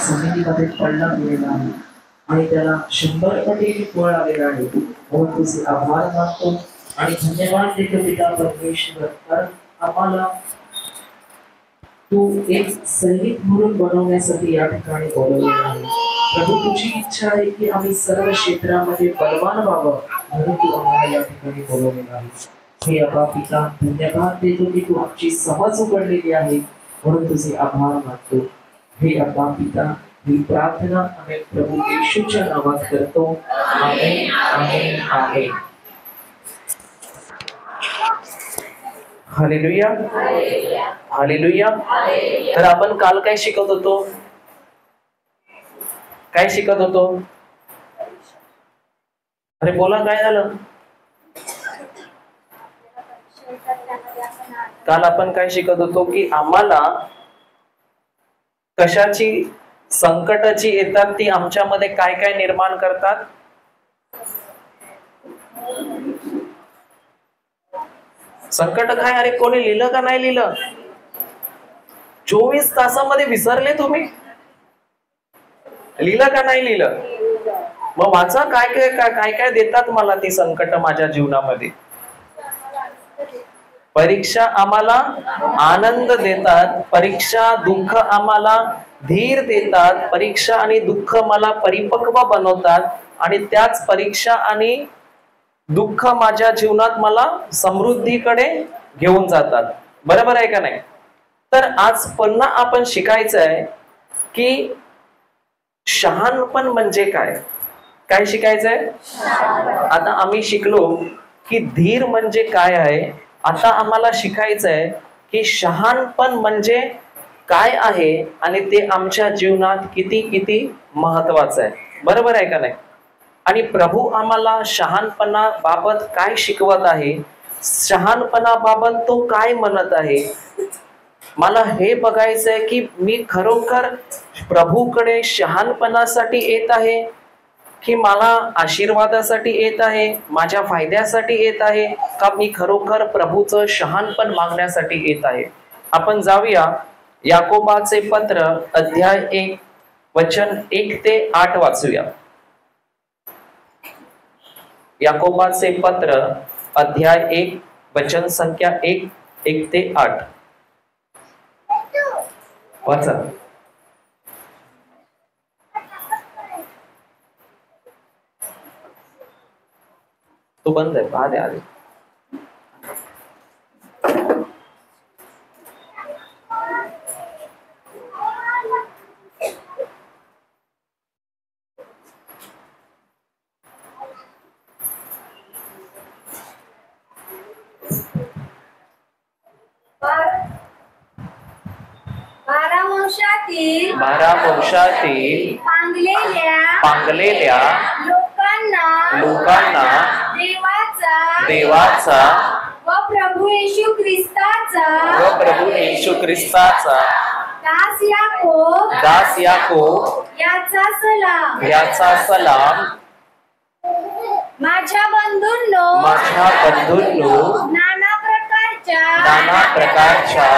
जमिनीमध्ये पडला गेलेला आहे आणि त्याला 100 पटीने फळ आलेलं आहे. म्हणून तुझे आभार मानतो आणि धन्यवाद देतो पिता परमेश्वर, कारण आम्हाला तू एक सैनिक म्हणून बनवण्यासाठी या ठिकाणी बोलवलेलं आहे. प्रभू, तुझी इच्छा आहे की आम्ही सर्व क्षेत्रामध्ये बलवान व्हावं, म्हणून तू आम्हाला या ठिकाणी बोलवलेलं आहे. हे अबा पिता, धन्यवाद देतो की तू आमची समज उघडलेली आहे, म्हणून तुझे आभार मानतो. हे अबा पिता, ही प्रार्थना आम्ही प्रभू येशूच्या नावात करतो. आमेन, आमेन, आमेन. हालेलुया, हालेलुया. तर आपण काल काय शिकत होतो? काय शिकत होतो? अरे बोला, काय झालं? काल आपण काय शिकत होतो की आम्हाला कशाची संकटाची येतात ती आमच्यामध्ये काय काय निर्माण करतात? संकट काय? अरे कोणी लिहिलं का नाही लिहिलं? 24 तासामध्ये विसरले तुम्ही? लिहिलं का नाही लिहिलं? मग वाचा, काय काय काय काय देतात मला ती संकट माझ्या जीवनामध्ये. परीक्षा आम्हाला आनंद देतात, परीक्षा दुःख आम्हाला धीर देतात, परीक्षा आणि दुःख मला परिपक्व बनवतात आणि त्याच परीक्षा आणि दुःख माझ्या जीवनात मला समृद्धीकडे घेऊन जातात. बरोबर आहे का नाही? तर आज पुन्हा आपण शिकायचं आहे की शहाणपण म्हणजे काय. काय शिकायचंय? आता आम्ही शिकलो की धीर म्हणजे काय आहे. आता आम्हाला शिकायचं आहे की शहाणपण म्हणजे काय आहे आणि ते आमच्या जीवनात किती किती महत्वाचं आहे. बरोबर आहे का नाही? आणि प्रभू आम्हाला शहाणपणाबाबत काय शिकवत आहे, शहाणपणाबाबत तो काय म्हणत आहे, मला हे बघायचंय की मी खरोखर प्रभूकडे शहाणपणासाठी येत आहे की मला आशीर्वादासाठी येत आहे, माझ्या फायद्यासाठी येत आहे, का मी खरोखर प्रभूचं शहाणपण मागण्यासाठी येत आहे. आपण जाऊया याकोबाचे पत्र अध्याय 1 वचन 1 ते 8 वाचूया. याकोबाचे पत्र अध्याय 1 वचन संख्या 1 ते 8 वाचा. तो बंद आहे, पहा द्या आधी. बारा वंशातील पांगलेल्या लोकांना देवाचा व प्रभू येशू ख्रिस्ताचा दास याकोब याचा सलाम. माझ्या बंधूंनो नाना प्रकारच्या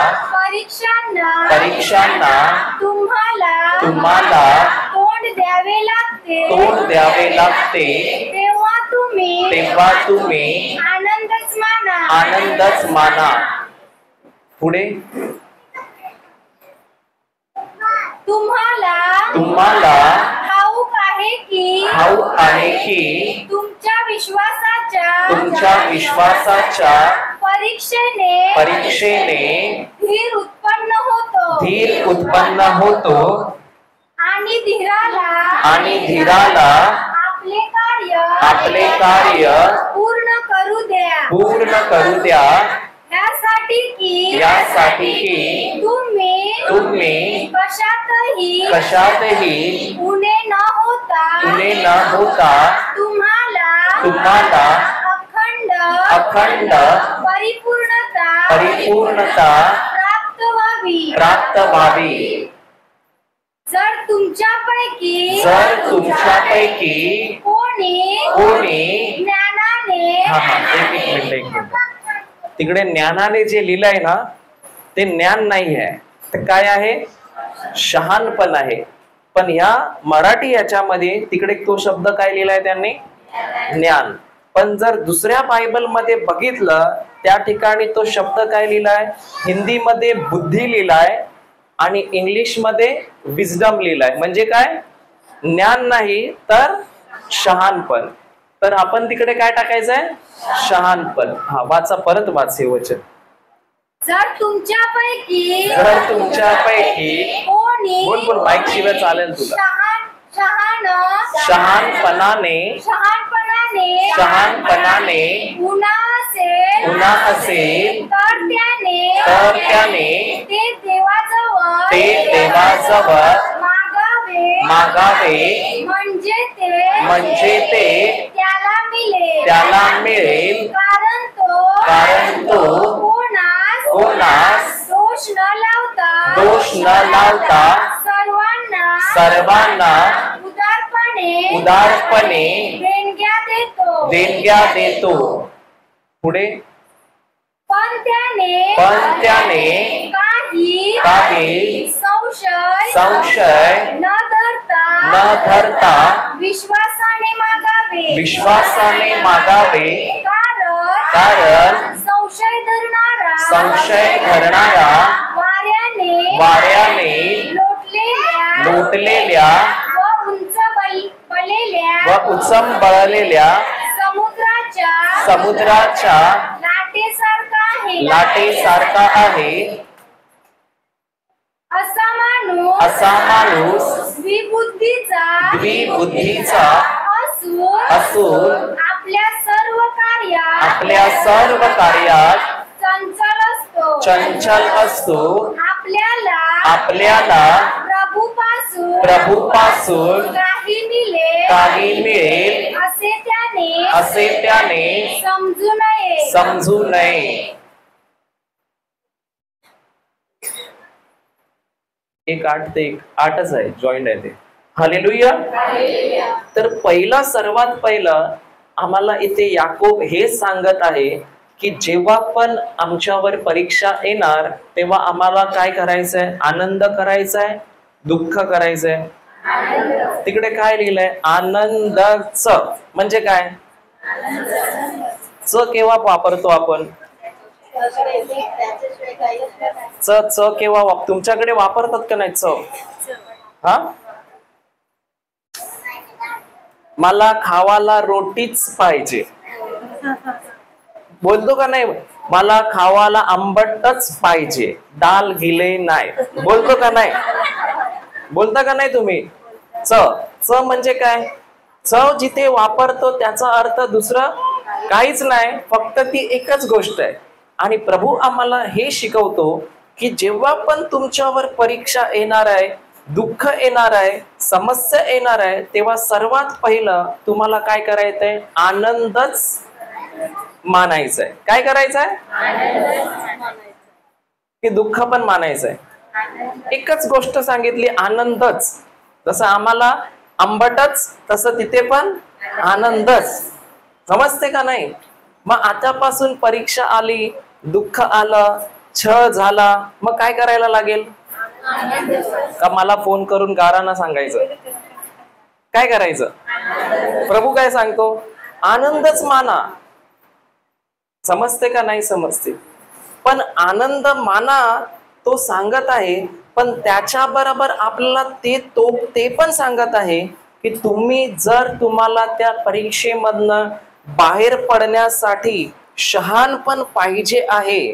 परीक्षांना तुम्हाला तोंड द्यावे लागते. तेव्हा तुम्ही आनंदच माना. पुढे तुम्हाला ठाऊक आहे की तुमच्या विश्वासाच्या परीक्षेने धीर उत्पन्न होतो आणि धीराला आपले कार्य पूर्ण करू द्या. यासाठी की तुम्ही कशातही उणे न होता तुम्हाला अखंड परिपूर्णता प्राप्त व्हावी. जर तुमच्यापैकी कोणी ज्ञानाने एक मिनिट. तिकडे ज्ञानाने जे लिहिलंय ना ते ज्ञान नाही आहे, तर काय आहे? शहाणपण आहे. पण ह्या मराठी याच्यामध्ये तिकडे तो शब्द काय लिहिलाय त्यांनी, ज्ञान. पण जर दुसऱ्या बायबल मध्ये बघितलं त्या ठिकाणी तो शब्द काय लिहिलाय, हिंदीमध्ये बुद्धी लिहिलाय आणि इंग्लिश मध्ये विजडम लिहिलाय. म्हणजे काय, ज्ञान नाही तर शहाणपण. तर आपण तिकडे काय टाकायचंय, शहाणपण. हा वाचा, परत वाच हे वचन. जर तुमच्यापैकी कोणी, बोल माईक शिवाय चालेल तुला, शहाणपणाने गुन्हा असेल तर त्याने ते देवाजवळ मागावे, म्हणजे ते त्याला मिळेल, कारण तो कोणास दोष न लावता सर्वांना उदारपणे देणग्या देतो. पुढे, पण त्याने काही संशय न धरता विश्वासाने मागावे, कारण संशय धरणारा वाऱ्याने लोटलेल्या व उचंबळलेल्या समुद्राच्या लाटेसारखा आहे. असा माणूस द्विबुद्धीचा असून आपल्या सर्व कार्यात चंचल असतो. आपल्याला प्रभूपासून काही मिळेल असे त्याने समजू नये. एक 8 ते 8च आहे, जॉईंट आहे ते. हालेलुया. तर सर्वात पहिलं आम्हाला इथे याकोब हे सांगत आहे की जेव्हा पण आमच्यावर परीक्षा येणार तेव्हा आम्हाला काय करायचंय, आनंद करायचाय, दुःख करायचंय. तिकडे काय लिहिलंय, आनंदच. म्हणजे काय, च केव्हा वापरतो आपण, च केव्हा तुमच्याकडे वापरतात का नाही च? हा, मला खावाला रोटीच पाहिजे बोलतो का नाही, मला खावाला आंबटच पाहिजे, दाल गिले नाही बोलतो का नाही, बोलता का नाही तुम्ही? च म्हणजे काय, चव जिथे वापरतो त्याचा अर्थ दुसरं काहीच नाही, फक्त ती एकच गोष्ट आहे. आणि प्रभू आम्हाला हे शिकवतो की जेव्हा पण तुमच्यावर परीक्षा येणार आहे, दुःख येणार आहे, समस्या येणार आहे, तेव्हा सर्वात पहिलं तुम्हाला काय करायचंय, आनंदच मानायचंय. काय करायचंय, की दुःख पण मानायचंय. एकच गोष्ट सांगितली, आनंदच. जसं आम्हाला आंबटच तसं तिथे पण आनंदच. समजते का नाही? मग आतापासून परीक्षा आली, दुःख आलं, छळ झाला, मग काय करायला लागेल, का मला फोन करून गाराना सांगायचं? काय करायचं? प्रभू काय सांगतो, आनंदच माना. समजते का नाही समजते? पण आनंद माना तो सांगत आहे, पण त्याच्या बरोबर आपल्याला ते पण सांगत आहे की तुम्हाला त्या परीक्षेमधनं बाहेर पडण्यासाठी शहाणपण पाहिजे आहे,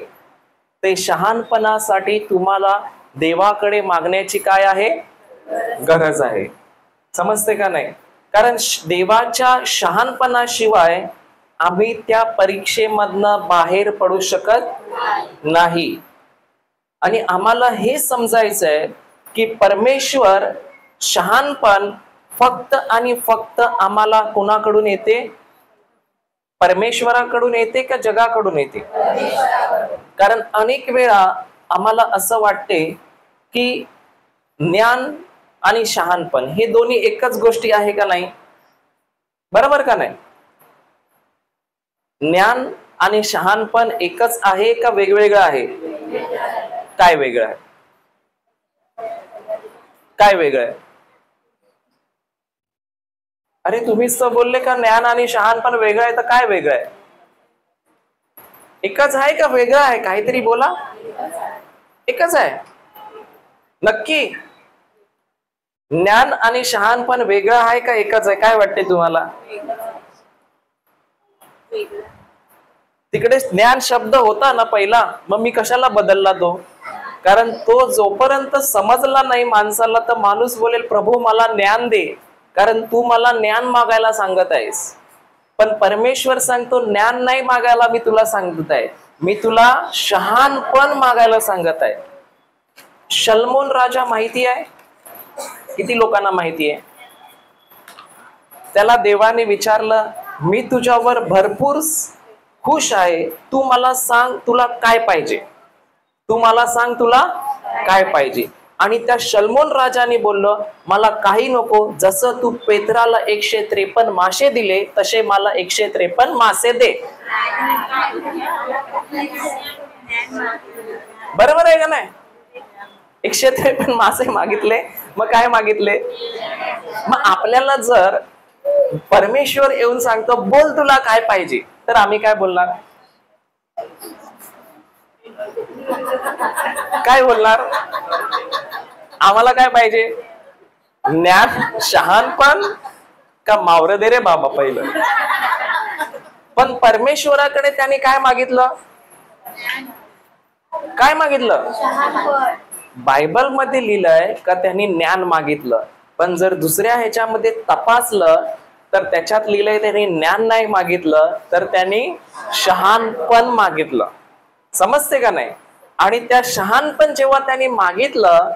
ते शहाणपणासाठी तुम्हाला देवाकडे मागण्याची काय आहे, गरज आहे. समजते का नाही? कारण देवाच्या शहाणपणाशिवाय आम्ही त्या परीक्षेमधनं बाहेर पडू शकत नाही. आणि आम्हाला हे समजायचंय की परमेश्वर शहाणपण फक्त आणि फक्त आम्हाला कोणाकडून येते, परमेश्वराकडून येते का जगाकडून येते? कारण अनेक वेळा आम्हाला असं वाटते की ज्ञान आणि शहाणपण हे दोन्ही एकच गोष्टी आहे का नाही? बरोबर का नाही? ज्ञान आणि शहाणपण एकच आहे का वेगवेगळं आहे? काय वेगळं आहे? काय वेगळं आहे? अरे तुम्हीच तर बोलले का ज्ञान आणि शहाणपण वेगळं आहे, तर काय वेगळं आहे? एकच आहे का वेगळं आहे? काहीतरी बोला. एकच आहे नक्की? ज्ञान आणि शहाणपण वेगळं आहे का एकच आहे? काय वाटते तुम्हाला? तिकडे ज्ञान शब्द होता ना पहिला, मग मी कशाला बदलला तो? कारण तो जोपर्यंत समजला नाही माणसाला, तर माणूस बोलेल प्रभू मला ज्ञान दे, कारण तू मला ज्ञान मागायला सांगत आहेस. पण परमेश्वर सांगतो ज्ञान नाही मागायला मी तुला सांगत आहे, मी तुला शहाणपण मागायला सांगत आहे. शल्मोन राजा माहिती आहे? किती लोकांना माहिती आहे? त्याला देवाने विचारलं, मी तुझ्यावर भरपूर खुश आहे, तू मला सांग तुला काय पाहिजे, तू मला सांग तुला काय पाहिजे. आणि त्या शल्मोन राजाने बोललं, मला काही नको, जसं तू पेत्राला 153 मासे दिले तसे मला 153 मासे दे. बरोबर आहे का नाही? 153 मासे मागितले, मग काय मागितले? मग आपल्याला जर परमेश्वर येऊन सांगतो बोल तुला काय पाहिजे, तर आम्ही काय बोलणार? काय बोलणार? आम्हाला काय पाहिजे? ज्ञान शहाणपण का मावरं दे रे बाबा पहिलं. पण परमेश्वराकडे त्यांनी काय मागितलं? काय मागितलं? बायबल मध्ये लिहिलंय का त्यांनी ज्ञान मागितलं, पण जर दुसऱ्या ह्याच्यामध्ये तपासलं तर त्याच्यात लिहिलंय त्यांनी ज्ञान नाही मागितलं, तर त्यांनी शहाणपण मागितलं. समजते का नाही? आणि त्या शहाणपण जेव्हा त्यांनी मागितलं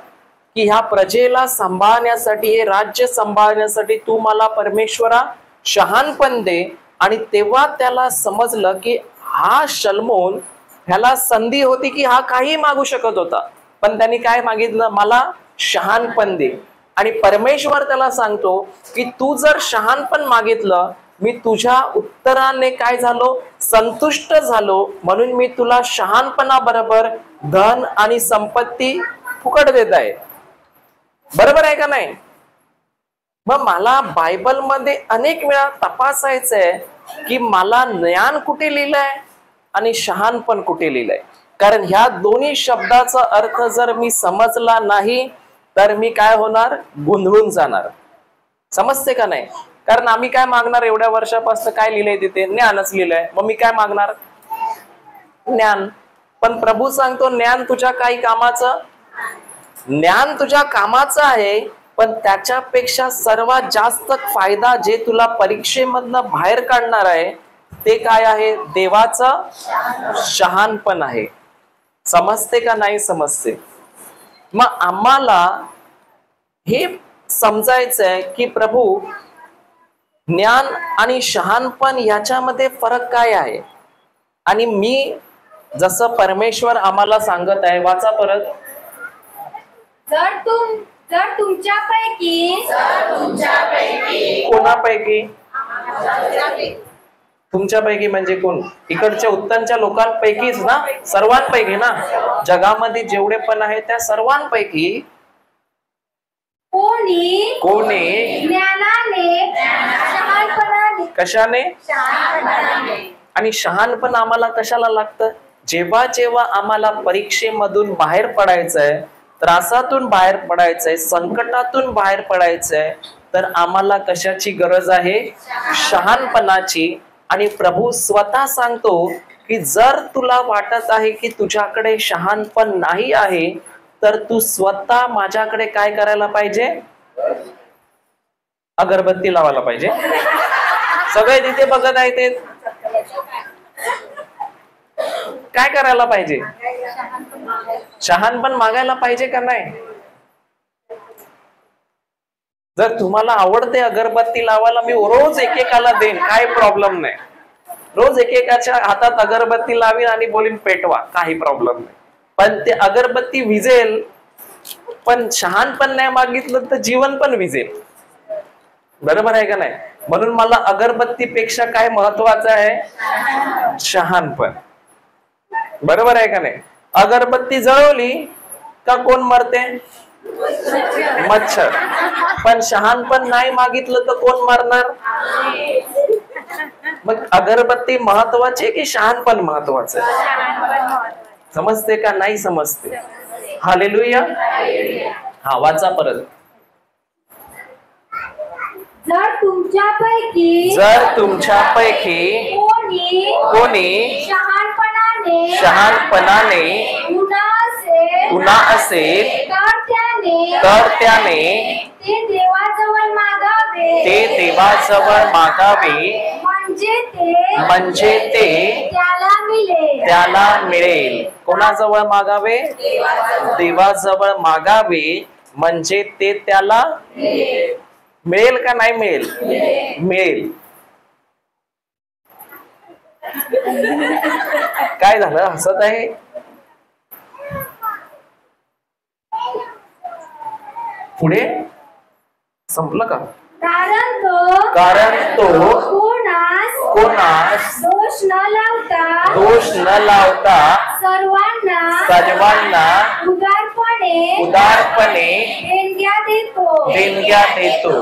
की ह्या प्रजेला सांभाळण्यासाठी, हे राज्य सांभाळण्यासाठी तू मला परमेश्वरा शहाणपण दे, आणि तेव्हा त्याला समजलं की हा शल्मोन, ह्याला संधी होती की हा काही मागू शकत होता, पण त्यांनी काय मागितलं? मला शहाणपण दे. आणि परमेश्वर त्याला सांगतो की तू जर शहाणपण मागितलं, मी तुझ्या उत्तराने काय झालो? संतुष्ट झालो, म्हणून मी तुला शहाणपणा बरोबर धन आणि संपत्ती फुकट देत आहे. बरोबर आहे का नाही? मग मला बायबल मध्ये अनेक वेळा तपासायचंय की मला ज्ञान कुठे लिहिलंय आणि शहाणपण कुठे लिहिलंय. कारण ह्या दोन्ही शब्दाचा अर्थ जर मी समजला नाही तर मी काय होणार? गोंधळून जाणार. समजते का नाही? कारण आम्ही काय मागणार? एवढ्या वर्षापासून काय लिहिलंय तिथे? ज्ञानच लिहिलंय, मग मी काय मागणार? ज्ञान. पण प्रभू सांगतो ज्ञान तुझ्या काही कामाचं, ज्ञान तुझ्या कामाचं आहे, पण त्याच्यापेक्षा सर्वात जास्त फायदा जे तुला परीक्षेमधनं बाहेर काढणार आहे ते काय आहे? देवाचं शहाणपण आहे. समजते का नाही समजते? मग आम्हाला हे समजायचंय की प्रभू ज्ञान आणि शहाणपण याच्यामध्ये फरक काय आहे. आणि मी जसं परमेश्वर आम्हाला सांगत आहे, वाचा परत. जर तुमच्यापैकी कोणापैकी? तुमच्यापैकी म्हणजे कोण? इकडच्या उत्तरच्या लोकांपैकीच ना, सर्वांपैकी ना. जगामध्ये जेवढे पण आहे त्या सर्वांपैकी कोणी ज्ञानाने, शहाणपणाने. कशाने? आणि शहाणपण आम्हाला कशाला लागतं? जेव्हा जेव्हा आम्हाला परीक्षेमधून बाहेर पडायचंय, त्रासातून बाहेर पडायचंय, संकटातून बाहेर पडायचंय, तर आम्हाला कशाची गरज आहे? शहाणपणाची. आणि प्रभू स्वतः सांगतो की जर तुला वाटत आहे की तुझ्याकडे शहाणपण नाही आहे, तर तू स्वतः माझ्याकडे काय करायला पाहिजे? अगरबत्ती लावायला पाहिजे. सगळे तिथे बघत आहे ते काय करायला पाहिजे? शहाणपण मागायला पाहिजे का नाही? जर तुम्हाला आवडते अगरबत्ती लावायला, मी रोज एकेकाला देईन, काय प्रॉब्लेम नाही. रोज एकेकाच्या हातात अगरबत्ती लावीन आणि बोलीन पेटवा, काही प्रॉब्लेम नाही. पण ते अगरबत्ती विझेल, पण शहाणपण नाही मागितलं तर जीवन पण विझेल. बरोबर आहे का नाही? म्हणून मला अगरबत्तीपेक्षा काय महत्वाचं आहे? शहाणपण. बरोबर आहे का नाही? अगरबत्ती जळवली का कोण मरते? मच्छर. पण शहाणपण नाही मागितलं तर कोण मारणार? मग अगरबत्ती महत्वाची की शहाणपण महत्वाचं? समजते का नाही समजते? हालेलुया. हा, वाचा परत. जर तुमच्यापैकी कोणी शहाणपणाने गुन्हा असेल तर त्याने ते देवाजवळ मागावे म्हणजे ते त्याला मिळेल. कोणाजवळ मागावे? देवाजवळ मागावे म्हणजे ते त्याला मिळेल का नाही मिळेल? मिळेल. काय झालं, हसत आहे? पुढे संपलं का? कारण तो कोणास दोष न लावता सर्वांना उदारपणे देणग्या देतो.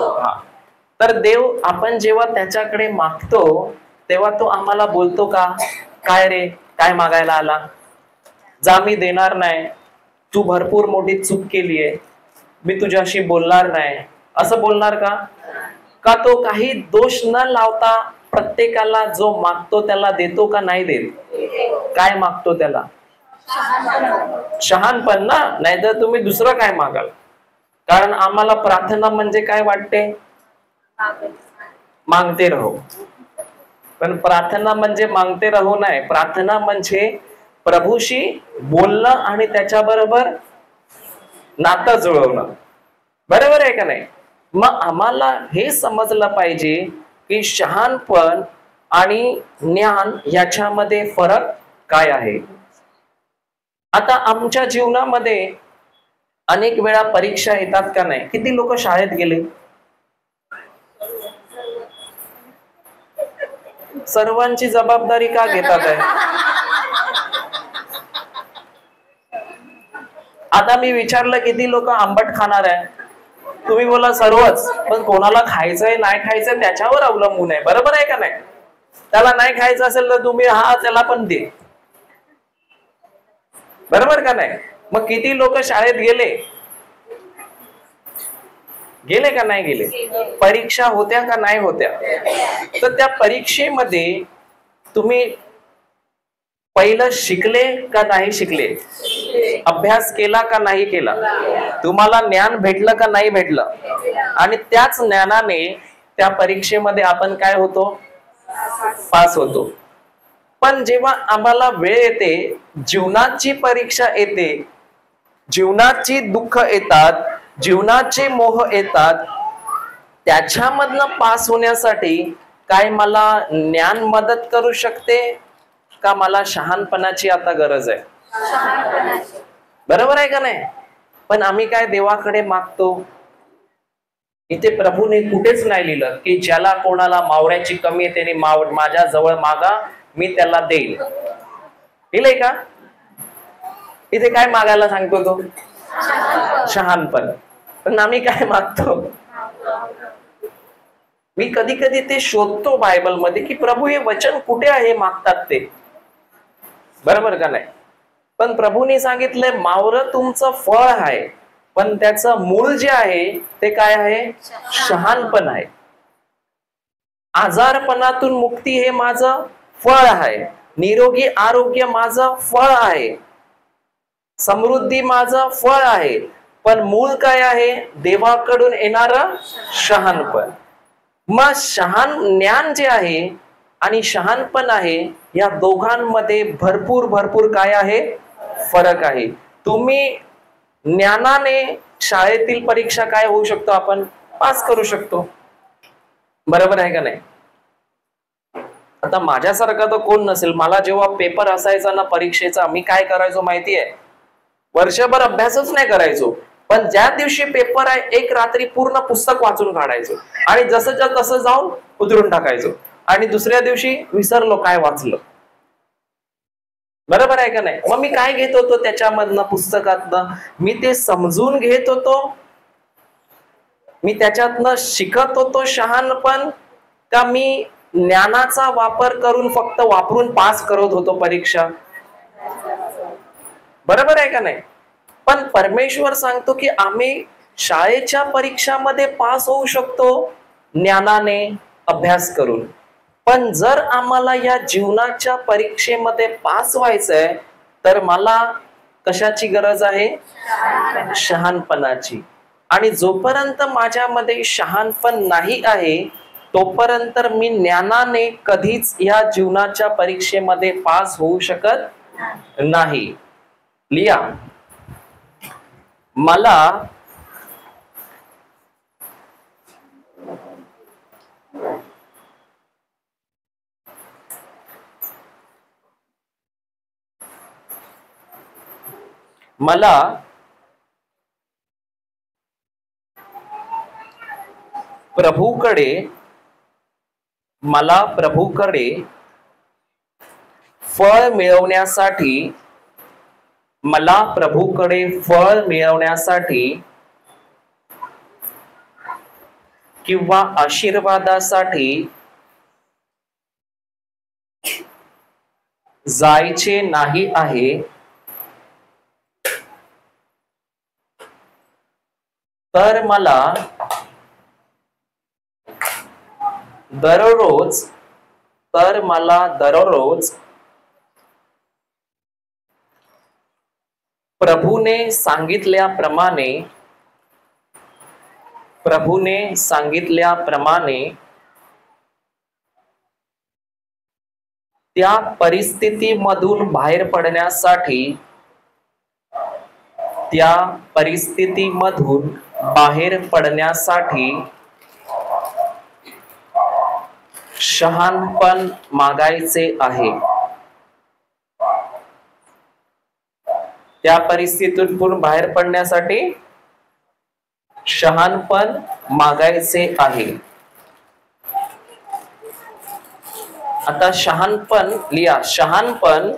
तर देव आपण जेव्हा त्याच्याकडे मागतो तेव्हा तो आम्हाला बोलतो का, काय रे, काय मागायला आला? जा, मी देणार नाही. तू भरपूर मोठी चूक केलीये, मी तुझ्याशी बोलणार नाही, असं बोलणार का? का तो काही दोष न लावता प्रत्येकाला जो मागतो त्याला देतो का नाही देत? काय मागतो त्याला? शहाणपण ना, नाहीतर तुम्ही दुसरं काय मागाल? कारण आम्हाला प्रार्थना म्हणजे काय वाटते? मागते राहो. पण प्रार्थना म्हणजे मागते राहो नाही. प्रार्थना म्हणजे प्रभूशी बोलणं आणि त्याच्याबरोबर नातं जुळवणं. बरोबर आहे का नाही? मग आम्हाला हे समजलं पाहिजे की शहाणपण आणि ज्ञान याच्यामध्ये फरक काय आहे. आता आमच्या जीवनामध्ये अनेक वेळा परीक्षा येतात का नाही? किती लोक शाळेत गेले? सर्वांची जबाबदारी का घेतात आहे? आता मी विचारलं किती लोक आंबट खाणार आहे? तुम्ही बोला सर्वच. पण कोणाला खायचंय नाही खायचंय त्याच्यावर अवलंबून आहे. बरोबर आहे का नाही? त्याला नाही खायचं असेल तर तुम्ही हा त्याला पण दे. बरोबर का नाही? मग किती लोक शाळेत गेले का नाही गेले? परीक्षा होत्या का नाही होत्या? तर त्या परीक्षेमध्ये तुम्ही पहिलं शिकले का नाही शिकले? अभ्यास केला का नाही केला? तुम्हाला ज्ञान भेटलं का नाही भेटलं? आणि त्याच ज्ञानाने त्या परीक्षेमध्ये आपण काय होतो? पास होतो. पण जेव्हा आम्हाला वेळ येते, जीवनाची परीक्षा येते, जीवनाची दुःख येतात, जीवनाचे मोह येतात, त्याच्यामधनं पास होण्यासाठी काय मला ज्ञान मदत करू शकते का मला शहाणपणाची आता गरज आहे? बरोबर आहे का नाही? पण आम्ही काय देवाकडे मागतो? इथे प्रभूने कुठेच नाही लिहिलं की ज्याला कोणाला मावऱ्याची कमी आहे त्याने माझ्या जवळ मागा, मी त्याला देईल. लिहिलंय का? इथे काय मागायला सांगतो तो? शहाणपण. पण आम्ही काय मागतो? मी कधी कधी ते शोधतो बायबल मध्ये की प्रभू हे वचन कुठे आहे मागतात ते. बरोबर का नाही? पण प्रभूने सांगितलंय मावरं तुमचं फळ आहे, पण त्याचं मूळ जे आहे ते काय आहे? शहाणपण आहे. आजारपणातून मुक्ती हे माझं फळ आहे, निरोगी आरोग्य माझं फळ आहे, समृद्धी माझं फळ आहे. पण मूळ काय आहे? देवाकडून येणारं शहाणपण. मग ज्ञान जे आहे आणि शहाणपण आहे, या दोघांमध्ये भरपूर काय आहे? फरक आहे. तुम्ही ज्ञानाने शाळेतील परीक्षा काय होऊ शकतो? आपण पास करू शकतो. बरोबर आहे का नाही? आता माझ्यासारखा तर कोण नसेल. मला जेव्हा पेपर असायचा ना परीक्षेचा, मी काय करायचो माहितीये? वर्षभर अभ्यासच नाही करायचो, पण ज्या दिवशी पेपर आहे एक रात्री पूर्ण पुस्तक वाचून काढायचो आणि जसंच्या तसं जाऊन उतरून टाकायचो आणि दुसऱ्या दिवशी विसरलो काय वाचलं. बरोबर आहे का नाही? मग मी काय घेत होतो त्याच्यामधनं, पुस्तकातनं? मी ते समजून घेत होतो, मी त्याच्यातनं शिकत होतो शहाणपण, का मी ज्ञानाचा वापर करून फक्त वापरून पास करत होतो परीक्षा? बरोबर आहे का नाही? पण परमेश्वर सांगतो की आम्ही शाळेच्या परीक्षामध्ये पास होऊ शकतो ज्ञानाने, अभ्यास करून, पण जर आम्हाला या जीवनाच्या परीक्षेमध्ये पास व्हायचंय तर मला कशाची गरज आहे? शहाणपणाची. आणि जोपर्यंत माझ्यामध्ये शहाणपण नाही आहे तोपर्यंत मी ज्ञानाने कधीच या जीवनाच्या परीक्षेमध्ये पास होऊ शकत नाही. लिया, मला प्रभूकडे फळ मिळवण्यासाठी किंवा आशीर्वादासाठी जायचे नाही आहे, तर मला दररोज प्रभूने सांगितल्याप्रमाणे त्या परिस्थितीमधून बाहेर पडण्यासाठी शहाणपण मागायचे आहे. त्या परिस्थितीतून बाहेर पडण्यासाठी शहाणपण मागायचे आहे. आता शहाणपण लिहा. शहाणपण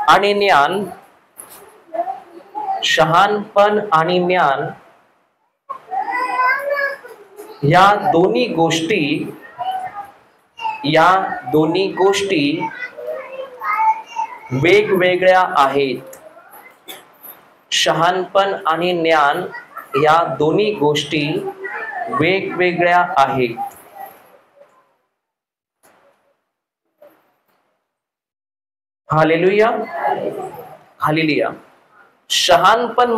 आणि ज्ञान, शहाणपण आणि ज्ञान या दोन्ही गोष्टी वेगवेगळ्या आहेत. शहाणपण आणि ज्ञान या दोन्ही गोष्टी वेगवेगळ्या आहेत. Hallelujah, hallelujah. शहाणपण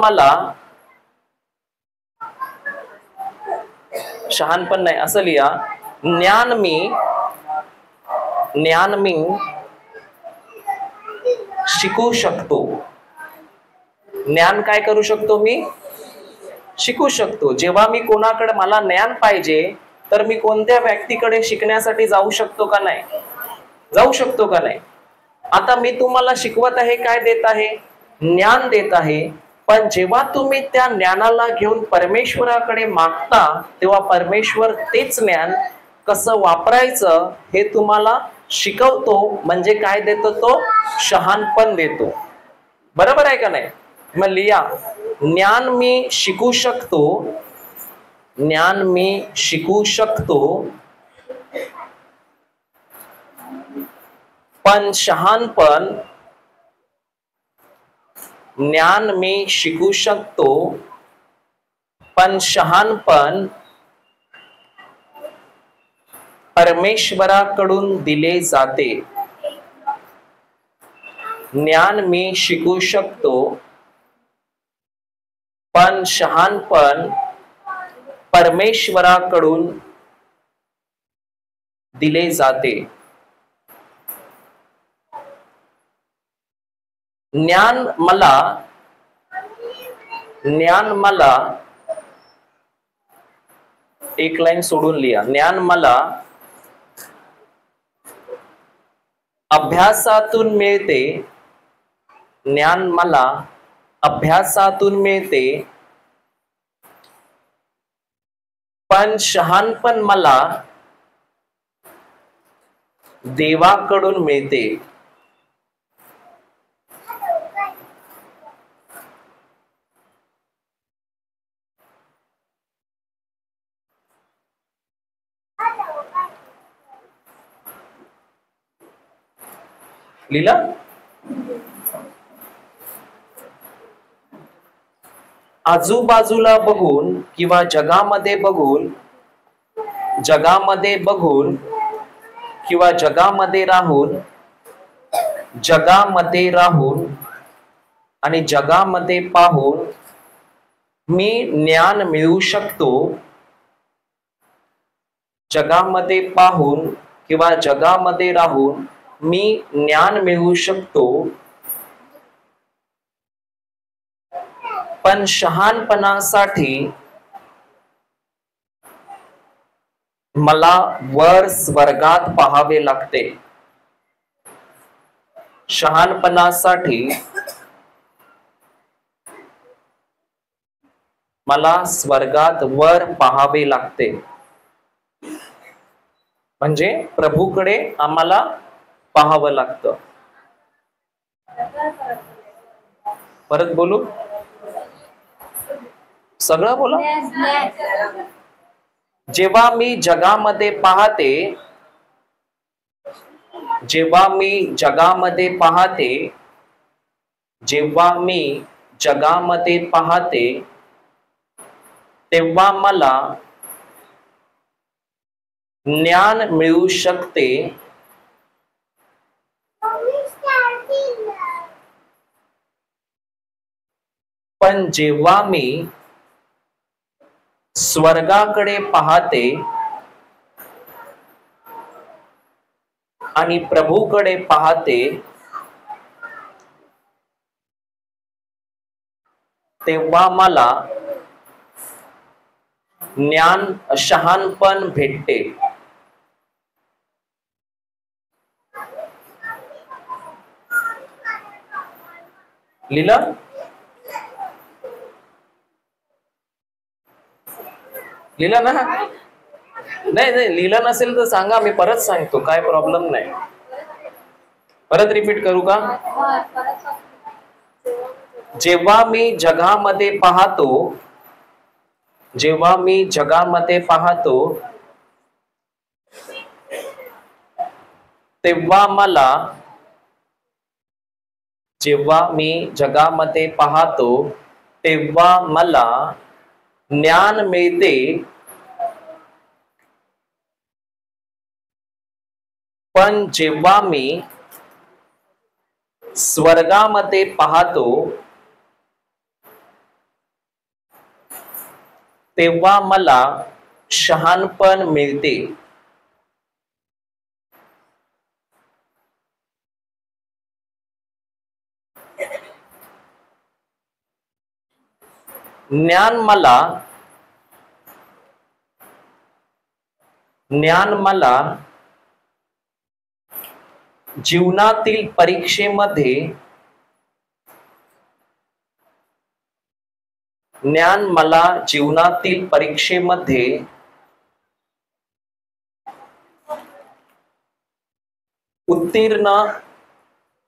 नाही, असं लिहा. ज्ञान मी शिकू शकतो. ज्ञान काय करू शकतो? मी शिकू शकतो. जेव्हा मी कोणाकडे मला ज्ञान पाहिजे तर मी कोणत्या व्यक्तीकडे शिकण्यासाठी जाऊ शकतो का नाही? जाऊ शकतो का नाही? आता मी तुम्हाला शिकवत आहे, काय देत आहे? ज्ञान देत आहे. पण जेव्हा तुम्ही त्या ज्ञानाला घेऊन परमेश्वराकडे मागता तेव्हा परमेश्वर तेच ज्ञान कसं वापरायचं हे तुम्हाला शिकवतो. म्हणजे काय देतो? तो शहाणपण देतो. बरोबर आहे का नाही? मग लिहा. ज्ञान मी शिकू शकतो, पण शहाणपण परमेश्वराकडून दिले जाते. ज्ञान मी शिकू शकतो, पण शहाणपण परमेश्वराकडून दिले जाते. ज्ञान मला एक लाईन सोडून लिहा. ज्ञान मला अभ्यासातून मिळते. ज्ञान मला अभ्यासातून मिळते, पण शहाणपण मला देवाकडून मिळते. लीला, आजूबाजूला बघून किंवा जगामध्ये बघून किंवा जगामध्ये राहून आणि जगामध्ये पाहून मी ज्ञान मिळवू शकतो. जगामध्ये पाहून किंवा जगामध्ये राहून मी ज्ञान मिळवू शकतो. पण शहाणपणासाठी मला वर स्वर्गात पाहावे लागते. शहाणपणासाठी मला स्वर्गात वर पाहावे लागते. म्हणजे प्रभूकडे आम्हाला पाहावं लागतं. परत बोलू, सगळं बोला. जेव्हा मी जगामध्ये पाहते तेव्हा मला ज्ञान मिळू शकते. पण जेव्हा मी स्वर्गाकडे पाहते आणि प्रभूकडे पाहते तेव्हा मला ज्ञान शहाणपण भेटते. लीला, लिहिलं ना? नाही लिहिलं नसेल तर सांगा, मी परत सांगतो, काय प्रॉब्लेम नाही. परत रिपीट करू का? जेव्हा मी जगामध्ये पाहतो तेव्हा मला ज्ञान मिळते. पण जेव्हा मी स्वर्गामध्ये पाहतो तेव्हा मला शहाणपण मिळते. ज्ञान मला जीवनातील परीक्षेमध्ये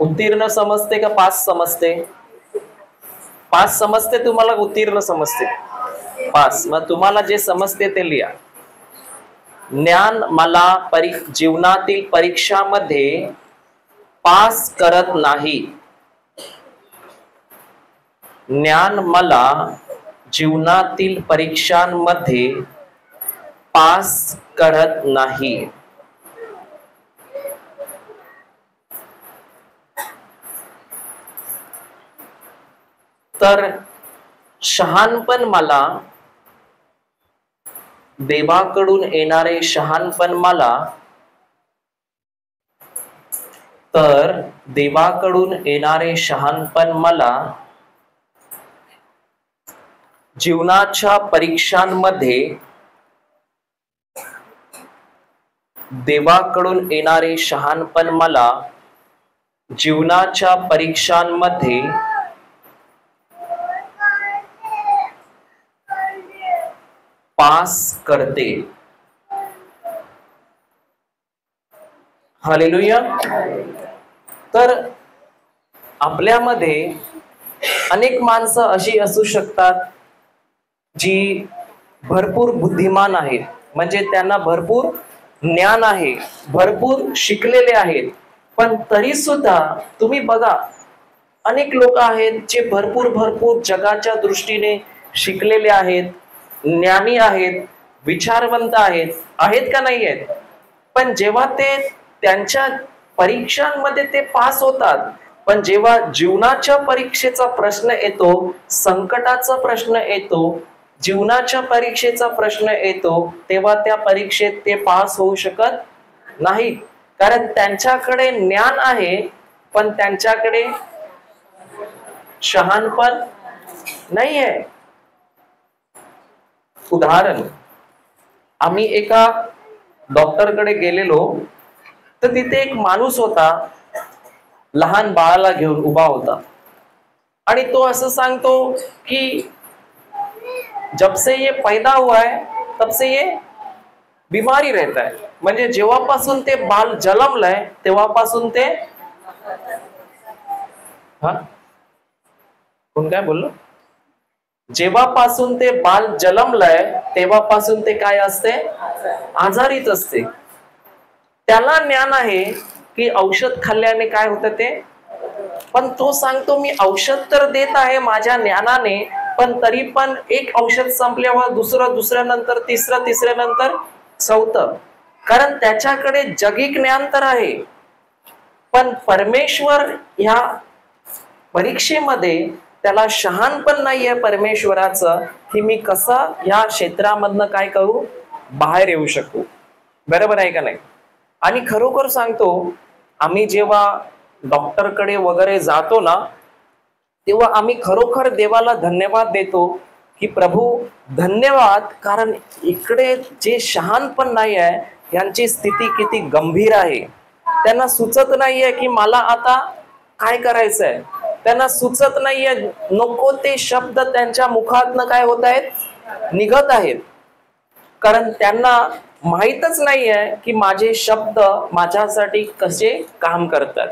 उत्तीर्ण समजते का पास समजते? पास समजते तुम्हाला, उत्तीर्ण समजते? पास. मग तुम्हाला जे समजते ते लिहा. ज्ञान मला जीवनातील परीक्षामध्ये पास करत नाही. ज्ञान मला जीवनातील परीक्षांमध्ये पास करत नाही. तर शहाणपण मला देवाकडून येणारे शहाणपण मला जीवनाच्या परीक्षांमध्ये पास करते. हालेलुया. तर आपल्यामध्ये अनेक माणसं अशी असू शकतात जी भरपूर बुद्धिमान आहेत, म्हणजे त्यांना भरपूर ज्ञान आहे, भरपूर शिकलेले आहेत, पण तरी सुद्धा तुम्ही बघा अनेक लोक आहेत जे भरपूर जगाच्या दृष्टीने शिकलेले आहेत, ज्ञानी आहेत, विचारवंत आहेत का नाही आहेत, पण जेव्हा ते त्यांच्या परीक्षांमध्ये ते पास होतात, पण जेव्हा जीवनाच्या परीक्षेचा प्रश्न येतो, संकटाचा प्रश्न येतो, जीवनाच्या परीक्षेचा प्रश्न येतो, तेव्हा त्या परीक्षेत ते पास होऊ शकत नाहीत. कारण त्यांच्याकडे ज्ञान आहे, पण त्यांच्याकडे शहाणपण नाही आहे. उदाहरण, आम्ही एका डॉक्टरकडे गेलेलो, तर तिथे एक माणूस होता, लहान बाळाला घेऊन उभा होता, आणि तो असं सांगतो की जब से ये पैदा हुआ है तब से ये बीमारी रहता है. म्हणजे जेव्हापासून ते बाळ जन्मलंय तेव्हापासून ते कोण काय बोललो, जेव्हापासून ते बाळ जन्मलंय तेव्हापासून ते काय असते, आजारीच असते. त्याला ज्ञान आहे की औषध खाल्ल्याने काय होतं ते, पण तो सांगतो मी औषध तर देत आहे माझ्या ज्ञानाने, पण तरी पण एक औषध संपल्यावर दुसऱ्यानंतर तिसऱ्यानंतर चौथं, कारण त्याच्याकडे जगिक ज्ञान तर आहे, पण परमेश्वर ह्या परीक्षेमध्ये त्याला शहाणपण नाहीये परमेश्वराचं, की मी कसं ह्या क्षेत्रामधनं काय करू, बाहेर येऊ शकू. बरोबर आहे का नाही. आणि खरोखर सांगतो, आम्ही जेव्हा डॉक्टरकडे वगैरे जातो ना, तेव्हा आम्ही खरोखर देवाला धन्यवाद देतो की प्रभू धन्यवाद, कारण इकडे जे शहाणपण नाही आहे यांची स्थिती किती गंभीर आहे. त्यांना सुचत नाहीये की मला आता काय करायचंय, त्यांना सुचत नाहीये, नको ते शब्द त्यांच्या मुखातनं काय होत आहेत, निघत आहेत, कारण त्यांना माहीतच नाहीये की माझे शब्द माझ्यासाठी कसे काम करतात.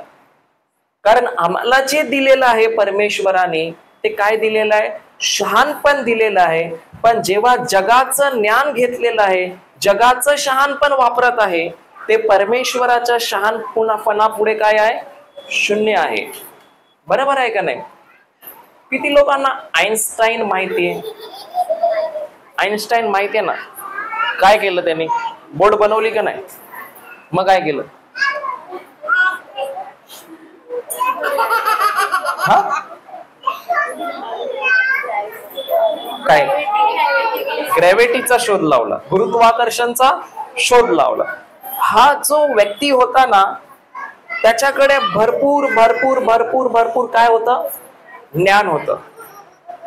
कारण आम्हाला जे दिलेलं आहे परमेश्वराने, ते काय दिलेलं आहे, शहाणपण दिलेलं आहे. पण जेव्हा जगाचं ज्ञान घेतलेलं आहे, जगाचं शहाणपण वापरत आहे, ते परमेश्वराच्या शहाणपणा पुढे काय आहे, शून्य आहे. बरोबर आहे का नाही. किती लोकांना आइन्स्टाईन माहितीये, आइन्स्टाईन माहितीये ना, काय केलं त्यांनी, बोट बनवली का नाही, मग काय केलं, काय, ग्रॅव्हिटीचा शोध लावला, गुरुत्वाकर्षणचा शोध लावला. हा जो व्यक्ती होता ना, त्याच्याकडे भरपूर काय होतं, ज्ञान होतं.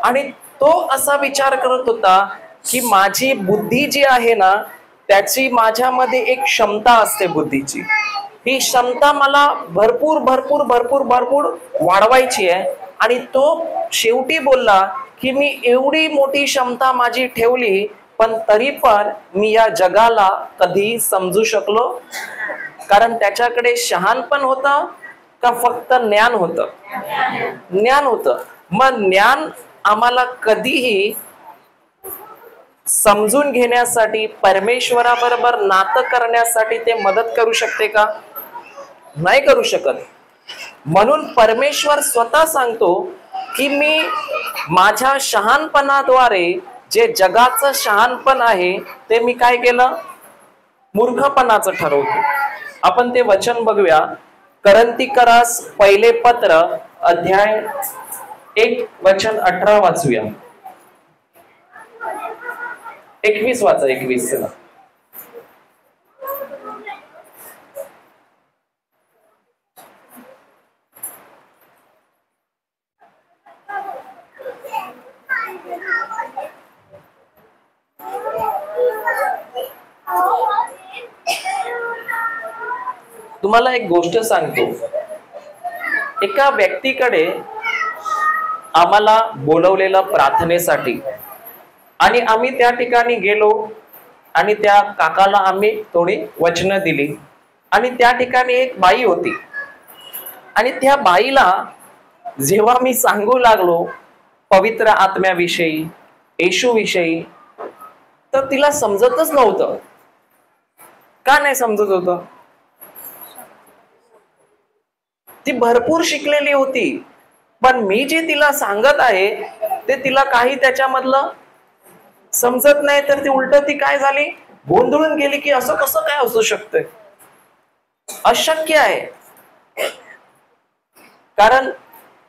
आणि तो असा विचार करत होता की माझी बुद्धी जी आहे ना, त्याची माझ्यामध्ये एक क्षमता असते बुद्धीची, ही क्षमता मला भरपूर वाढवायची आहे. आणि तो शेवटी बोलला की मी एवढी मोठी क्षमता माझी ठेवली, पण तरी पण मी या जगाला कधी समजू शकलो, कारण त्याच्याकडे शहाणपण होतं का फक्त ज्ञान होतं, ज्ञान होतं. मग ज्ञान आम्हाला कधीही समजून घेण्यासाठी, परमेश्वराबरोबर नातं करण्यासाठी ते मदत करू शकते का, नाही करू शकत. म्हणून परमेश्वर स्वतः सांगतो की मी माझ्या शहाणपणाद्वारे जे जगाचं शहाणपण आहे ते मी काय केलं, मूर्खपणाचं ठरवतो. आपण ते वचन बघूया, करंथीकरास पहिले पत्र अध्याय 1 वचन 18 वाचूया. 21 वाचा, 21 चला. तुम्हाला एक गोष्ट सांगतो, एका व्यक्तीकडे आम्हाला बोलवलेलं प्रार्थनेसाठी, आणि आम्ही त्या ठिकाणी गेलो आणि त्या काकाला आम्ही थोडी वचनं दिली. आणि त्या ठिकाणी एक बाई होती आणि त्या बाईला जेव्हा मी सांगू लागलो पवित्र आत्म्याविषयी, येशूविषयी, तर तिला समजतच नव्हतं. का नाही समजत होतं? ती भरपूर शिकलेली होती, पण मी जे तिला सांगत आहे ते तिला काही त्याच्यामधलं समजत नाही. तर ती उलट ती काय झाली, गोंधळून गेली की असं कसं काय असू शकतंय, अशक्य आहे. कारण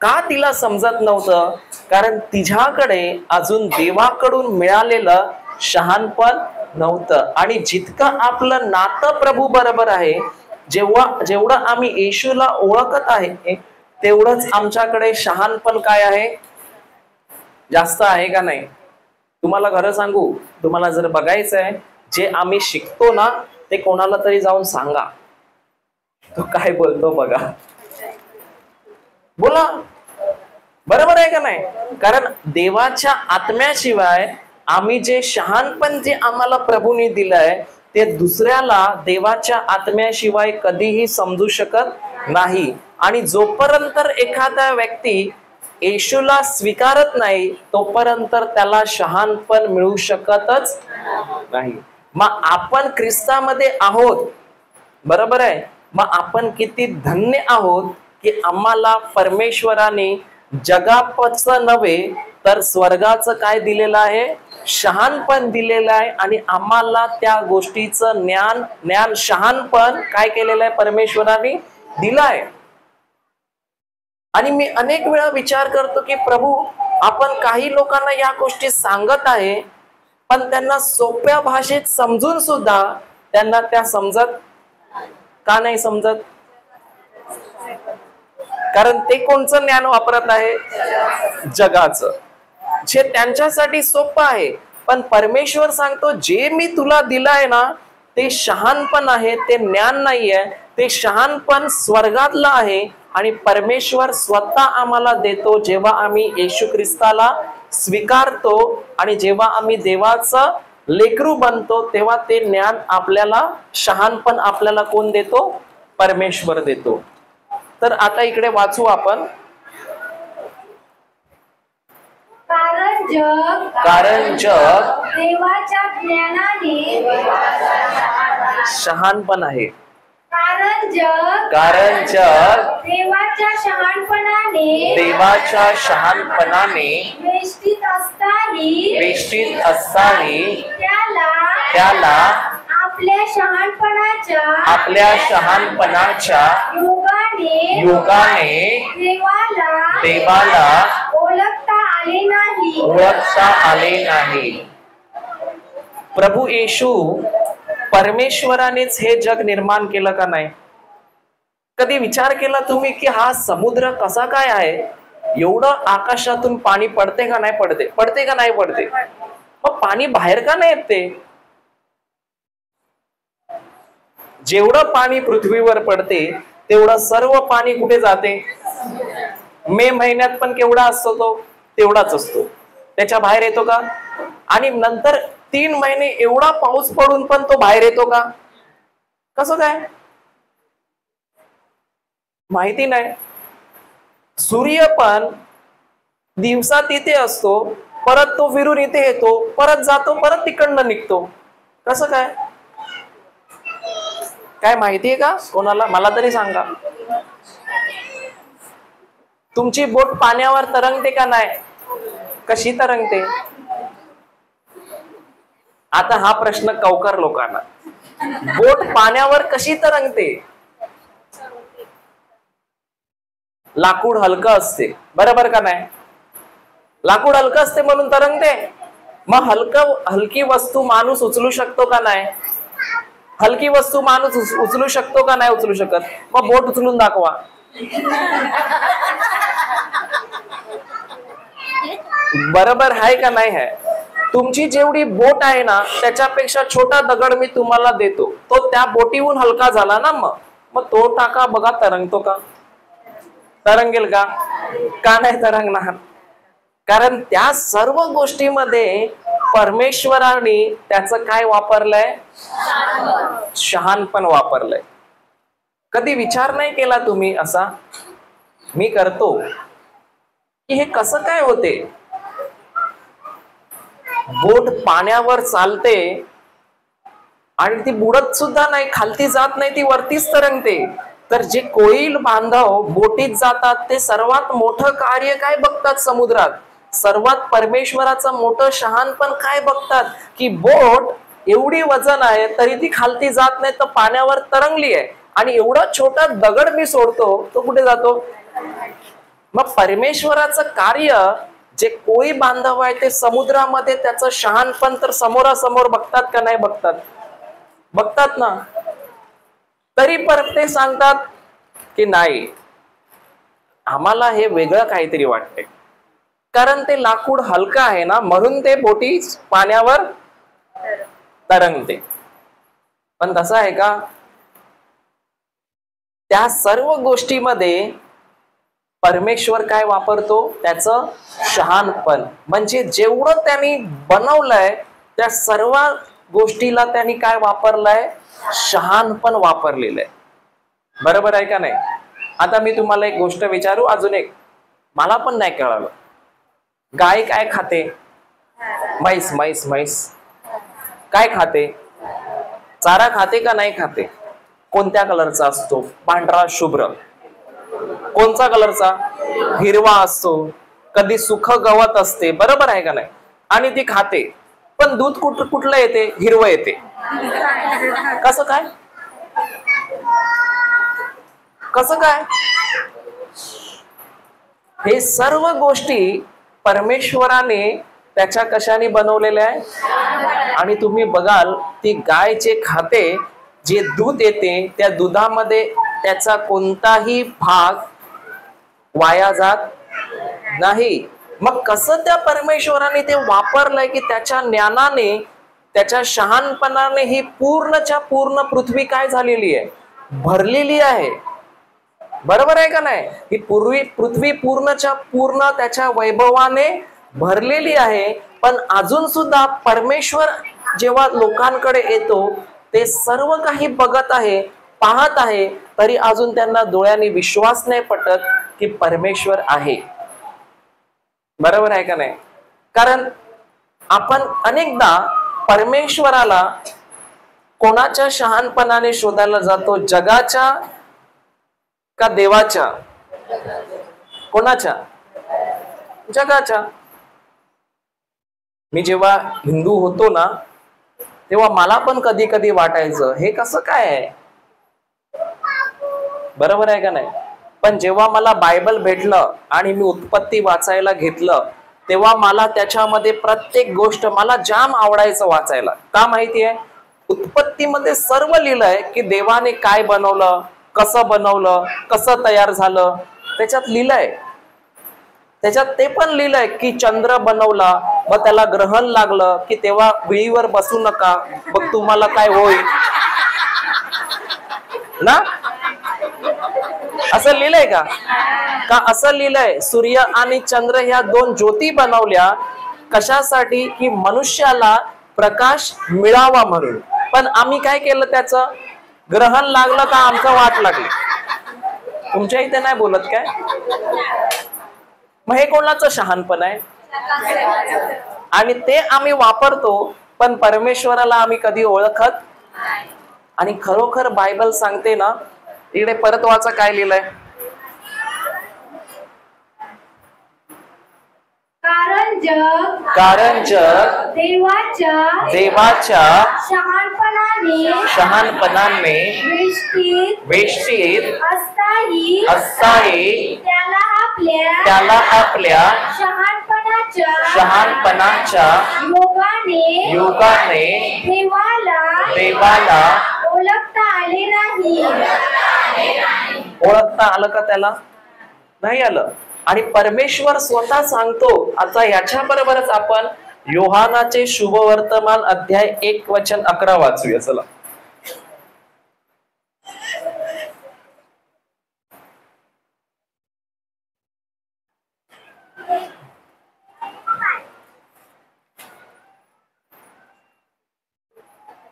का तिला समजत नव्हतं? कारण तिच्याकडे अजून देवाकडून मिळालेलं शहाणपण नव्हतं. आणि जितकं आपलं नातं प्रभू बरोबर आहे, जेवढं आम्ही येशूला ओळखत आहे, तेवढंच आमच्याकडे शहाणपण काय आहे, जास्त आहे का नाही? तुम्हाला खरं सांगू, तुम्हाला जर बघायचं आहे, जे आम्ही शिकतो ना ते कोणाला तरी जाऊन सांगा, तो काय बोलतो बघा. बोला, बरोबर आहे का नाही? कारण देवाच्या आत्म्याशिवाय आम्ही जे शहाणपण जे आम्हाला प्रभूने दिलंय ते दुसऱ्याला देवाच्या आत्म्याशिवाय कधीही समजू शकत नाही. आणि जोपर्यंत एखादा व्यक्ती येशूला स्वीकारत नाही तोपर्यंत त्याला शहाणपण मिळू शकतच नाही. मग आपण ख्रिस्तामध्ये आहोत, बरोबर आहे, मग आपण किती धन्य आहोत की आम्हाला परमेश्वराने जगाचं नव्हे तर स्वर्गाचं काय दिलेलं आहे, शहाणपण दिलेलं आहे. आणि आम्हाला त्या गोष्टीचं ज्ञान शहाणपण काय केलेलं आहे, परमेश्वराने दिलं आहे. आणि मी अनेक वेळा विचार करतो की प्रभू, आपण काही लोकांना या गोष्टी सांगत आहे, पण त्यांना सोप्या भाषेत समजून सुद्धा त्यांना त्या समजत का नाही समजत? कारण ते कोणचं ज्ञान वापरत आहे, जगाचं, जे त्यांच्यासाठी सोपं आहे. पण परमेश्वर सांगतो, जे मी तुला दिलं आहे ना ते शहाणपण आहे, ते ज्ञान नाही आहे, ते शहाणपण स्वर्गातलं आहे. आणि परमेश्वर स्वतः आम्हाला देतो जेव्हा आम्ही येशू ख्रिस्ताला स्वीकारतो आणि जेव्हा आम्ही देवाचं लेकरू बनतो, तेव्हा ते ज्ञान आपल्याला, शहाणपण आपल्याला कोण देतो, परमेश्वर देतो. तर आता इकडे वाचू आपण. कारण जग देवाच्या ज्ञानाने शहाणपण आहे. कारण जग देवाच्या शहाणपणाने वेष्टीत असताही त्याला आपल्या शहाणपणाच्या योगाने देवाला ओळखता आले नाही. प्रभू येशू परमेश्वरानेच हे जग निर्माण केलं का नाही? कधी विचार केला तुम्ही की हा समुद्र कसा काय आहे? एवढं आकाशातून पाणी पडते का नाही पडते? पडते का नाही पडते? मग पाणी बाहेर का नाही येत? ते जेवढं पाणी पृथ्वीवर पडते तेवढं सर्व पाणी कुठे जाते? मे महिन्यात पण केवढा असतो तो? तेवढाच असतो. त्याच्या बाहेर येतो का? आणि नंतर 3 महिने एवढा पाऊस पडून पण तो बाहेर येतो का? कसं काय माहिती नाही. सूर्य पण दिवसात इथे असतो, परत तो फिरून इथे येतो, परत जातो, परत तिकडनं निघतो. कसं काय? काय माहितीये का कोणाला? मला तरी सांगा. तुमची बोट पाण्यावर तरंगते का नाही? कशी तरंगते? आता हा प्रश्न कवकार लोकांना. बोट पाण्यावर कशी तरंगते? लाकूड हलकं असते, बरोबर का नाही? लाकूड हलकं असते म्हणून तरंगते. मग हलकी वस्तू माणूस उचलू शकतो का नाही? हलकी वस्तू माणूस उचलू शकतो का नाही उचलू शकत? मग बोट उचलून दाखवा. बरोबर आहे का नाही आहे? तुमची जेवढी बोट आहे ना त्याच्यापेक्षा छोटा दगड मी तुम्हाला देतो, तो त्या बोटीहून हलका झाला ना, मग तो टाका बघा, तरंगतो का? तरंगेल का? का नाही तरंगणार? कारण त्या सर्व गोष्टीमध्ये परमेश्वराने त्याचं काय वापरलंय? शहाणपण वापरलंय. कधी विचार नाही केला तुम्ही असा? मी करतो की हे कसं काय होते? बोट पाण्यावर चालते आणि ती बुडत सुद्धा नाही, खालती जात नाही, ती वरतीच तरंगते. तर जे कोळी बांधव बोटीत जातात ते सर्वात मोठं कार्य काय बघतात समुद्रात? सर्वात परमेश्वराचं मोठं शहाणपण काय बघतात? की बोट एवढी वजन आहे तरी ती खालती जात नाही, तर पाण्यावर तरंगली आहे. आणि एवढा छोटा दगड मी सोडतो, तो कुठे जातो? मग परमेश्वराचं कार्य जे कोळी बांधव आहे ते समुद्रामध्ये त्याचं शहाणपण तर समोरासमोर बघतात का नाही बघतात? बघतात ना. तरी परत ते सांगतात की नाही, आम्हाला हे वेगळं काहीतरी वाटते. कारण ते लाकूड हलका आहे ना, म्हणून ते बोटी पाण्यावर तरंगते. पण तसं आहे का? त्या सर्व गोष्टीमध्ये परमेश्वर काय वापरतो? त्याचं शहाणपण. म्हणजे जेवढं त्यांनी बनवलंय त्या सर्व गोष्टीला त्यांनी काय वापरलंय? शहाणपण वापरलेलं आहे. बरोबर आहे का नाही? आता मी तुम्हाला एक गोष्ट विचारू, अजून एक, मला पण नाही कळालं. गाय काय खाते? म्हैस म्हैस म्हैस काय खाते? चारा खाते का नाही खाते? कोणत्या कलरचा असतो? पांढरा शुभ्र. कोणता कलरचा? हिरवा असतो. कधी सुख गवत असते, बरोबर आहे का नाही? आणि ती खाते. पण दूध कुठलं येते? हिरवं येते. कसं काय? कसं काय? हे सर्व गोष्टी परमेश्वराने त्याच्या कशाने बनवलेल्या आहे? आणि तुम्ही बघाल ती गाय जे खाते, जे दूध येते, त्या दुधामध्ये त्याचा कोणताही भाग वाया जात नाही. मग कसं त्या परमेश्वराने ते वापरलंय की त्याच्या ज्ञानाने, त्याच्या शहाणपणाने ही पूर्णच्या पूर्ण पृथ्वी काय झालेली आहे? भरलेली आहे. बरोबर आहे का नाही? ही पृथ्वी पूर्णच्या पूर्ण त्याच्या वैभवाने भरलेली आहे. पण अजून सुद्धा परमेश्वर जेव्हा लोकांकडे येतो ते सर्व काही बघत आहे, पाहत आहे, तरी अजून त्यांना डोळ्यांनी विश्वास नाही पटत की परमेश्वर आहे. बरोबर आहे का नाही? कारण आपण अनेकदा परमेश्वराला कोणाच्या शहाणपणाने शोधायला जातो? जगाच्या का देवाच्या? कोणाच्या? जगाच्या. मी जेव्हा हिंदू होतो ना, तेव्हा मला पण कधी कधी वाटायचं हे कसं काय आहे? बरोबर आहे का नाही? पण जेव्हा मला बायबल भेटलं आणि मी उत्पत्ती वाचायला घेतलं, तेव्हा मला त्याच्यामध्ये प्रत्येक गोष्ट मला जाम आवडायचं वाचायला. का माहितीये? उत्पत्तीमध्ये सर्व लिहिलंय की देवाने काय बनवलं, कसं बनवलं, कसं तयार झालं, त्याच्यात लिहिलंय. त्याच्यात ते पण लिहिलंय की चंद्र बनवला, मग त्याला ग्रहण लागलं की तेव्हा विळीवर बसू नका, मग तुम्हाला काय होईल ना? असं लिहिलंय का? का असं लिहिलंय सूर्य आणि चंद्र ह्या दोन ज्योती बनवल्या कशासाठी? की मनुष्याला प्रकाश मिळावा म्हणून. पण आम्ही काय केलं? त्याचं ग्रहण लागलं का आमचं वाट लागली. तुमच्या इथे नाही बोलत काय? मग हे कोणाचं शहाणपण आहे? आणि ते आम्ही वापरतो, पण परमेश्वराला आम्ही कधी ओळखत. आणि खरोखर बायबल सांगते ना, इकडे परत वाचा काय लिहिलंय. कारण जग देवाच्या शहाणपणाने वेष्टीत असताही त्याला आपल्या शहाणपणाच्या योगाने देवाला ओळखता आलं का? त्याला नाही आलं. आणि परमेश्वर स्वतः सांगतो. आता याच्या बरोबरच आपण योहानाचे शुभवर्तमान अध्याय 1:11 वाचूया. चला.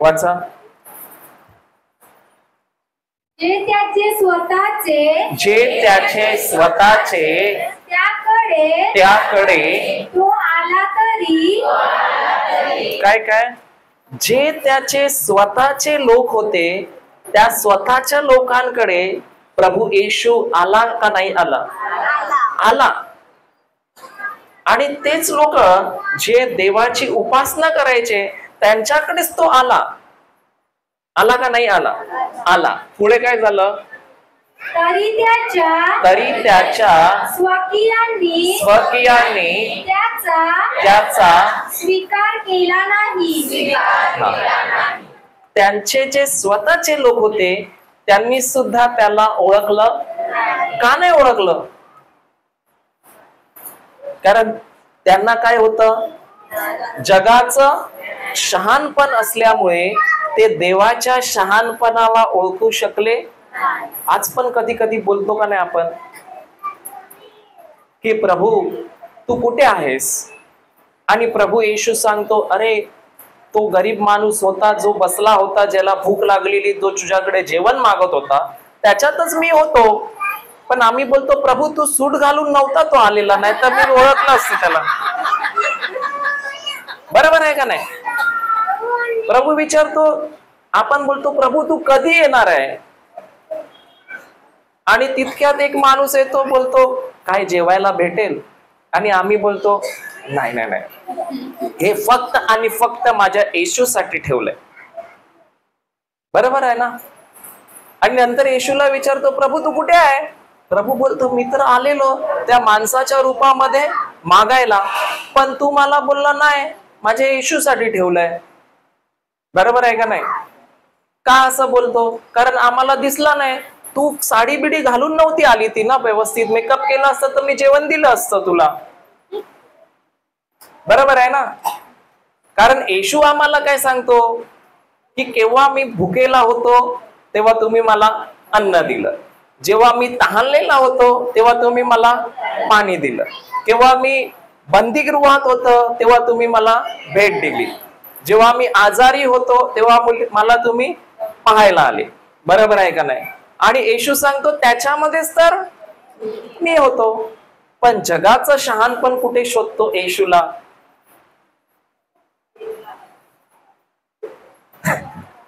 वाचा. जे त्याचे स्वतःचे त्याकडे तो आला तरी काय जे त्याचे स्वतःचे लोक होते त्या स्वतःच्या लोकांकडे प्रभू येशू आला का नाही आला? आला. आणि तेच लोक जे देवाची उपासना करायचे त्यांच्याकडेच तो आला. आला का नाही आला? आला. पुढे काय झालं? तरी त्याच्या स्वकीयांनी त्याचा स्वीकार केला नाही. त्यांचे जे स्वतःचे लोक होते त्यांनी सुद्धा त्याला ओळखलं का नाही ओळखलं? कारण त्यांना काय होतं? जगाचं शहाणपण असल्यामुळे ते देवाच्या शहाणपणाला ओळखू शकले. आज पण कधी कधी बोलतो का नाही आपण की प्रभू तू कुठे आहेस? आणि प्रभू येशू सांगतो, अरे तो गरीब माणूस होता जो बसला होता, ज्याला भूक लागलेली, तो तुझ्याकडे जेवण मागत होता, त्याच्यातच मी होतो. पण आम्ही बोलतो प्रभू तू सूट घालून नव्हता तो आलेला, नाही तर मी ओळखलं असतं त्याला. बरोबर आहे का नाही? प्रभू विचारतो, आपण बोलतो प्रभू तू कधी येणार आहे? आणि तितक्यात एक माणूस येतो, बोलतो काय जेवायला भेटेल? आणि आम्ही बोलतो नाही नाही नाही, हे फक्त आणि फक्त माझ्या येशूसाठी ठेवलंय. बरोबर आहे ना? आणि नंतर येशूला विचारतो प्रभू तू कुठे आहे? प्रभू बोलतो मी तर आलेलो त्या माणसाच्या रूपामध्ये मागायला, पण तू मला बोलला नाही माझ्या येशूसाठी ठेवलंय. बरोबर आहे का नाही? का असं बोलतो? कारण आम्हाला दिसला नाही. तू साडी बिडी घालून नव्हती आली ती ना, व्यवस्थित मेकअप केला असतं तर मी जेवण दिलं असतं तुला. बरोबर आहे ना? कारण येशू आम्हाला काय सांगतो की केव्हा मी भुकेला होतो तेव्हा तुम्ही मला अन्न दिलं, जेव्हा मी तहानलेला होतो तेव्हा तुम्ही मला पाणी दिलं, केव्हा मी बंदीगृहात होतो तेव्हा तुम्ही मला भेट दिली, जेव्हा मी आजारी होतो तेव्हा मला तुम्ही पाहायला आले. बरोबर आहे का नाही? आणि येशू सांगतो त्याच्यामध्येच तर मी होतो. पण जगाचं शहाणपण कुठे शोधतो येशूला?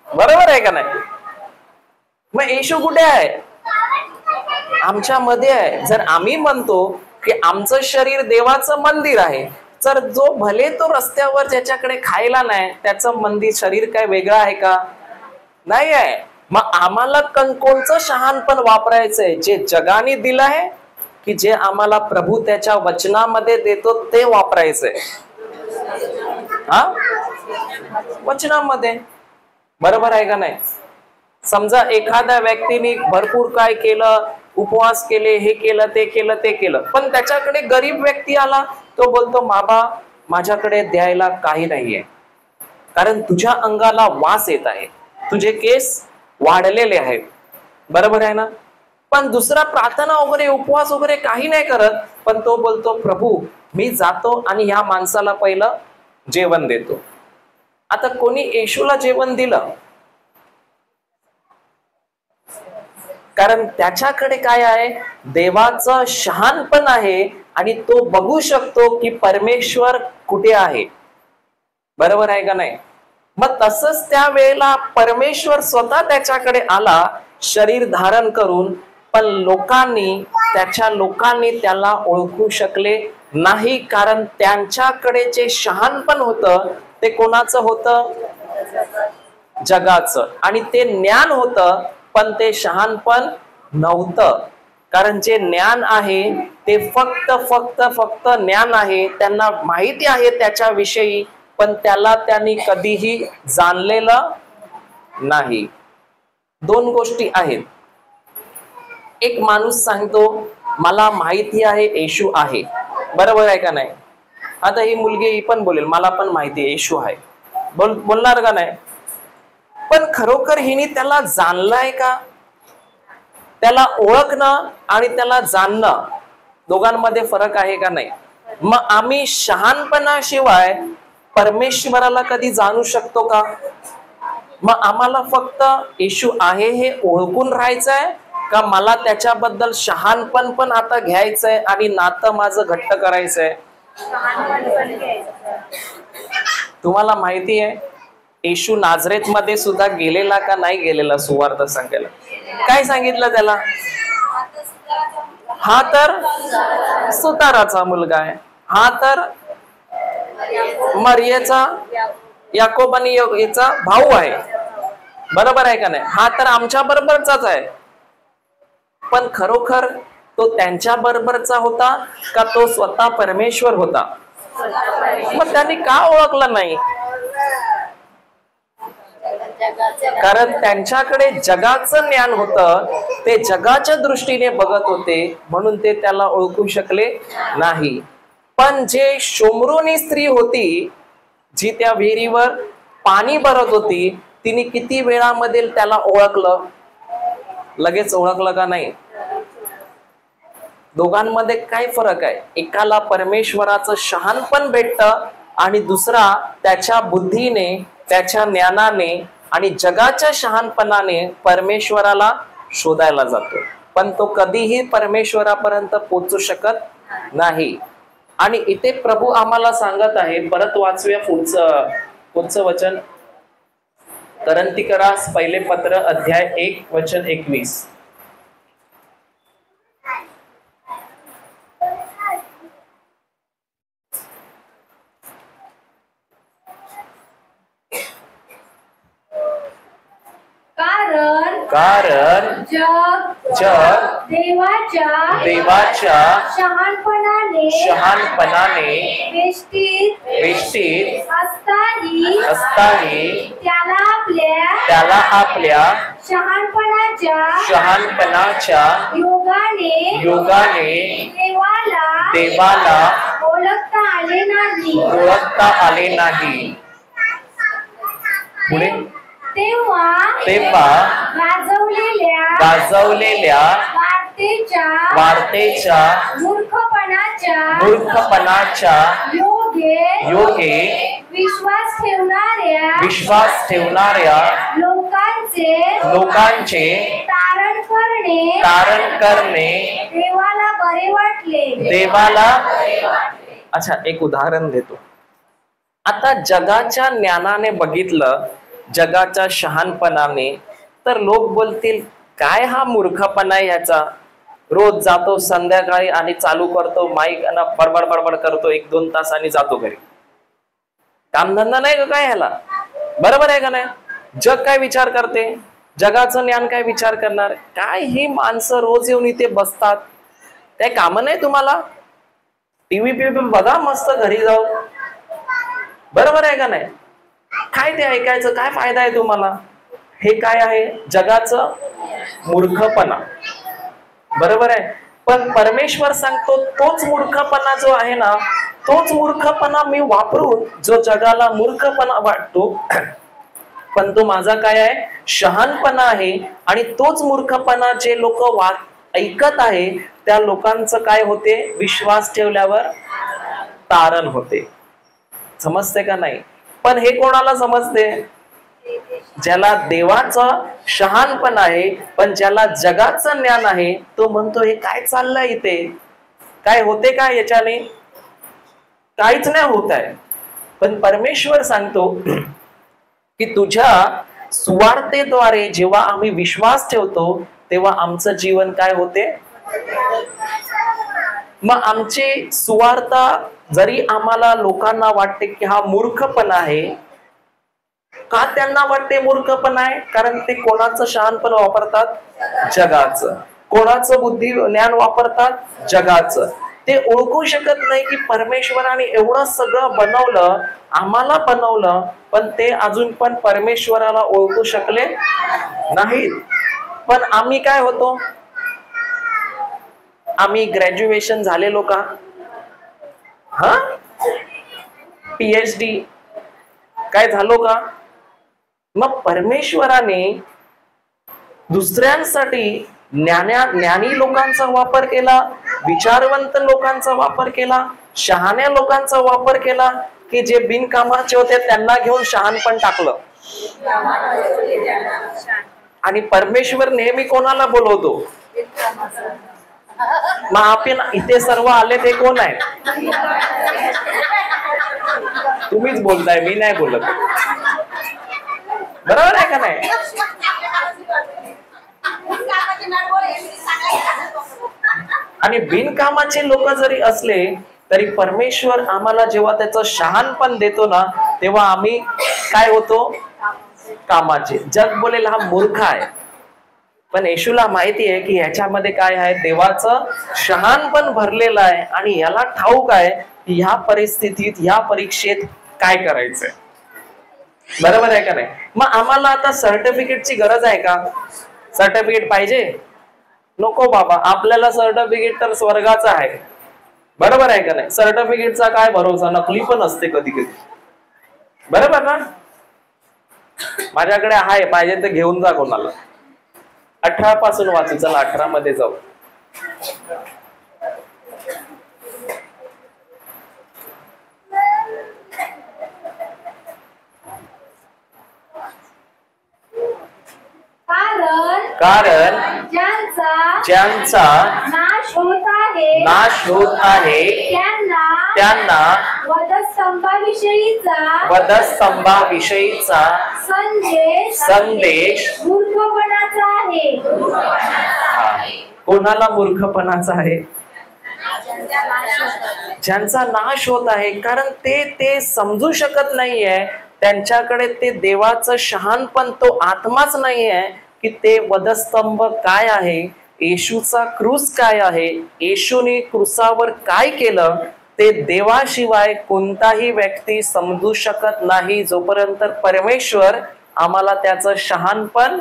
बरोबर आहे का नाही? मग येशू कुठे आहे? आमच्या मध्ये आहे. जर आम्ही म्हणतो की आमचं शरीर देवाचं मंदिर आहे, तर जो भले तो रस्त्यावर ज्याच्याकडे खायला नाही त्याचं मंदिर शरीर काय वेगळं आहे का? नाही आहे. मग आम्हाला कोणचं शहाणपण वापरायचंय? जे जगाने दिलं आहे की जे आम्हाला प्रभू त्याच्या वचनामध्ये देतो ते वापरायचंय? हा, वचनामध्ये. बरोबर आहे का नाही? समजा एखाद्या व्यक्तीने भरपूर काय केलं, उपवास केले, हे केलं ते केलं ते केलं, पण त्याच्याकडे गरीब व्यक्ती आला, तो बोलतो बाबा माझ्याकडे द्यायला काही नाहीये, कारण तुझ्या अंगाला वास येत आहे, तुझे केस वाढलेले आहेत. बरोबर आहे ना? पण दुसरा प्रार्थना वगैरे उपवास वगैरे काही नाही करत, पण तो बोलतो प्रभू मी जातो आणि ह्या माणसाला पहिलं जेवण देतो. आता कोणी येशूला जेवण दिलं कारण त्याच्याकडे काय आहे? देवाचं शहाणपण आहे आणि तो बघू शकतो की परमेश्वर कुठे आहे. बरोबर आहे का नाही? मग तसंच त्या वेळेला परमेश्वर स्वतः त्याच्याकडे आला शरीर धारण करून, पण लोकांनी त्याला ओळखू शकले नाही, कारण त्यांच्याकडे जे शहाणपण होतं ते कोणाचं होतं? जगाचं. आणि ते ज्ञान होतं पण ते शहाणपण नव्हतं. कारण जे ज्ञान आहे ते फक्त ज्ञान आहे, त्यांना माहिती आहे त्याच्याविषयी, पण त्याला त्यांनी कधीही जाणलेलं नाही. दोन गोष्टी आहेत. एक माणूस सांगतो मला माहिती आहे येशू आहे. बरोबर आहे का नाही? आता ही मुलगी ही पण बोलेल मला पण माहिती आहे येशू आहे, बोलणार का नाही? पण खरोखर हिने त्याला जाणलंय का? त्याला ओळखणं आणि त्याला जाणणं दोघांमध्ये फरक आहे का नाही? मग आम्ही शहाणपणाशिवाय परमेश्वराला कधी जाणू शकतो का? मग आम्हाला फक्त येशू आहे हे ओळखून राहायचंय का मला त्याच्याबद्दल शहाणपण पण आता घ्यायचंय आणि नातं माझं घट्ट करायचंय? तुम्हाला माहिती आहे येशू नाझरेत मध्ये सुद्धा गेलेला का नाही गेलेला सुवार्थ सांगायला? काय सांगितलं त्याला? हा तर सुताराचा मुलगा आहे, हा तर मरियेचा याकोब आणि याचा भाऊ आहे, बरोबर आहे का नाही? हा तर आमच्या बरोबरचाच आहे. पण खरोखर तो त्यांच्या बरोबरचा होता का तो स्वतः परमेश्वर होता? मग त्यांनी का ओळखलं नाही? कारण त्यांच्याकडे जगाचं ज्ञान होतं, ते जगाच्या दृष्टीने बघत होते म्हणून ते त्याला ओळखू शकले नाही. पण जे शोमरोनी स्त्री होती जी त्या विहिरीवर पाणी भरत होती, तिने किती वेळामध्ये त्याला ओळखलं? लगेच ओळखलं का नाही? दोघांमध्ये काय फरक आहे? एकाला परमेश्वराचं शहाणपण भेटतं आणि दुसरा त्याच्या बुद्धीने, त्याच्या ज्ञानाने आणि जगाच्या शहाणपणाने परमेश्वराला शोधायला जातो, पण तो कधीही परमेश्वरापर्यंत पोहोचू शकत नाही. आणि इथे प्रभू आम्हाला सांगत आहे, परत वाचूया पुढचं वचन, करंतिकरास पहिले पत्र अध्याय 1 वचन 21. कारण जग देवाच्या शहाणपणाने वेष्टीत असताही त्याला आपल्या शहाणपणाच्या योगाने देवाला ओळखता आले नाही. पुढे तेव्हा गाजवलेल्या वार्तेच्या मूर्खपणाच्या योगे विश्वास ठेवणाऱ्या लोकांचे तारण करणे देवाला. अच्छा, एक उदाहरण देतो. आता जगाच्या ज्ञानाने बघितलं, जगाच्या शहाणपणाने, तर लोक बोलतील काय हा मूर्खपणा आहे याचा? रोज जातो संध्याकाळी आणि चालू करतो माईक आणि बडबड बडबड करतो 1-2 तास आणि जातो घरी. कामधंदा नाही का काय ह्याला? बरोबर आहे का नाही? जग काय विचार करते? जगाचं ज्ञान काय विचार करणार? काय ही माणसं रोज येऊन इथे बसतात, काय काम नाही तुम्हाला? टीव्ही बघा मस्त घरी जाऊ, बरोबर आहे का नाही? काय ते ऐकायचं, काय फायदा आहे तुम्हाला? हे काय आहे? जगाचं मूर्खपणा, बरोबर आहे. पण परमेश्वर सांगतो तोच मूर्खपणा जो आहे ना, तोच मूर्खपणा मी वापरून जो जगाला मूर्खपणा वाटतो, पण तो माझा काय आहे? शहाणपणा आहे. आणि तोच मूर्खपणा जे लोक ऐकत आहे त्या लोकांचं काय होते? विश्वास ठेवल्यावर तारण होते. समजते का नाही? पण हे कोणाला समजते? ज्याला देवाचं शहाणपण आहे, पण ज्याला जगाचं ज्ञान आहे तो म्हणतो हे काय चाललंय इथे? काय होते का याच्याने? काहीच नाही होत आहे. पण परमेश्वर सांगतो की तुझ्या सुवार्तेद्वारे जेव्हा आम्ही विश्वास ठेवतो तेव्हा आमचं जीवन काय होते? मग आमची सुवार्ता जरी आम्हाला लोकांना वाटते की हा मूर्खपणा आहे, का त्यांना वाटते मूर्खपणा आहे? कारण ते कोणाचं शहाणपण वापरतात? जगाचं. कोणाचं बुद्धी ज्ञान वापरतात? जगाचं. ते ओळखू शकत नाही की परमेश्वराने एवढं सगळं बनवलं, आम्हाला बनवलं, पण ते अजून पण परमेश्वराला ओळखू शकले नाहीत. पण आम्ही काय होतो? आम्ही ग्रॅज्युएशन झालेलो का? हा, PhD काय झालो का? मग परमेश्वराने दुसऱ्यांसाठी ज्ञानी लोकांचा वापर केला, विचारवंत लोकांचा वापर केला, शहाण्या लोकांचा वापर केला, की जे बिनकामाचे होते त्यांना घेऊन शहाणपण टाकलं. आणि परमेश्वर नेहमी कोणाला बोलवतो? मग आपण इथे सर्व आले ते कोण आहे? तुम्हीच बोलताय, मी नाही बोलत. बरोबर आहे का नाही? आणि बिनकामाचे लोक जरी असले तरी परमेश्वर आम्हाला जेव्हा त्याचं शहाणपण देतो ना, तेव्हा आम्ही काय होतो? कामाचे. जग बोलेल हा मूर्ख आहे, पण येशूला माहिती आहे की ह्याच्यामध्ये काय आहे? देवाचं शहाणपण भरलेलं आहे आणि याला ठाऊक आहे की ह्या परिस्थितीत, ह्या परीक्षेत काय करायचंय. बरोबर आहे का नाही? मग आम्हाला आता सर्टिफिकेटची गरज आहे का? सर्टिफिकेट पाहिजे? नको बाबा, आपल्याला सर्टिफिकेट तर स्वर्गाचं आहे. बरोबर आहे का नाही? सर्टिफिकेटचा काय भरोसा, नकली पण असते कधी कधी. बरोबर ना? माझ्याकडे आहे, पाहिजे तर घेऊन जा कोणाला. 18 पासून वाचू. चला 18 मध्ये जाऊ. कारण ज्यांचा नाश होत आहे त्यांना वधस्तंभाविषयीचा संदेश मूर्खपणाचा आहे. कोणाला मूर्खपणाचा आहे? ज्यांचा नाश होत आहे. कारण ते समजू शकत नाहीये, त्यांच्याकडे ते देवाचं शहाणपण, तो आत्माच नाहीये की ते वधस्तंभ काय आहे, येशूचा क्रूस काय आहे, येशूने क्रूसावर काय केलं, ते देवाशिवाय कोणताही व्यक्ती समजू शकत नाही. जोपर्यंत परमेश्वर आम्हाला त्याचं शहाणपण,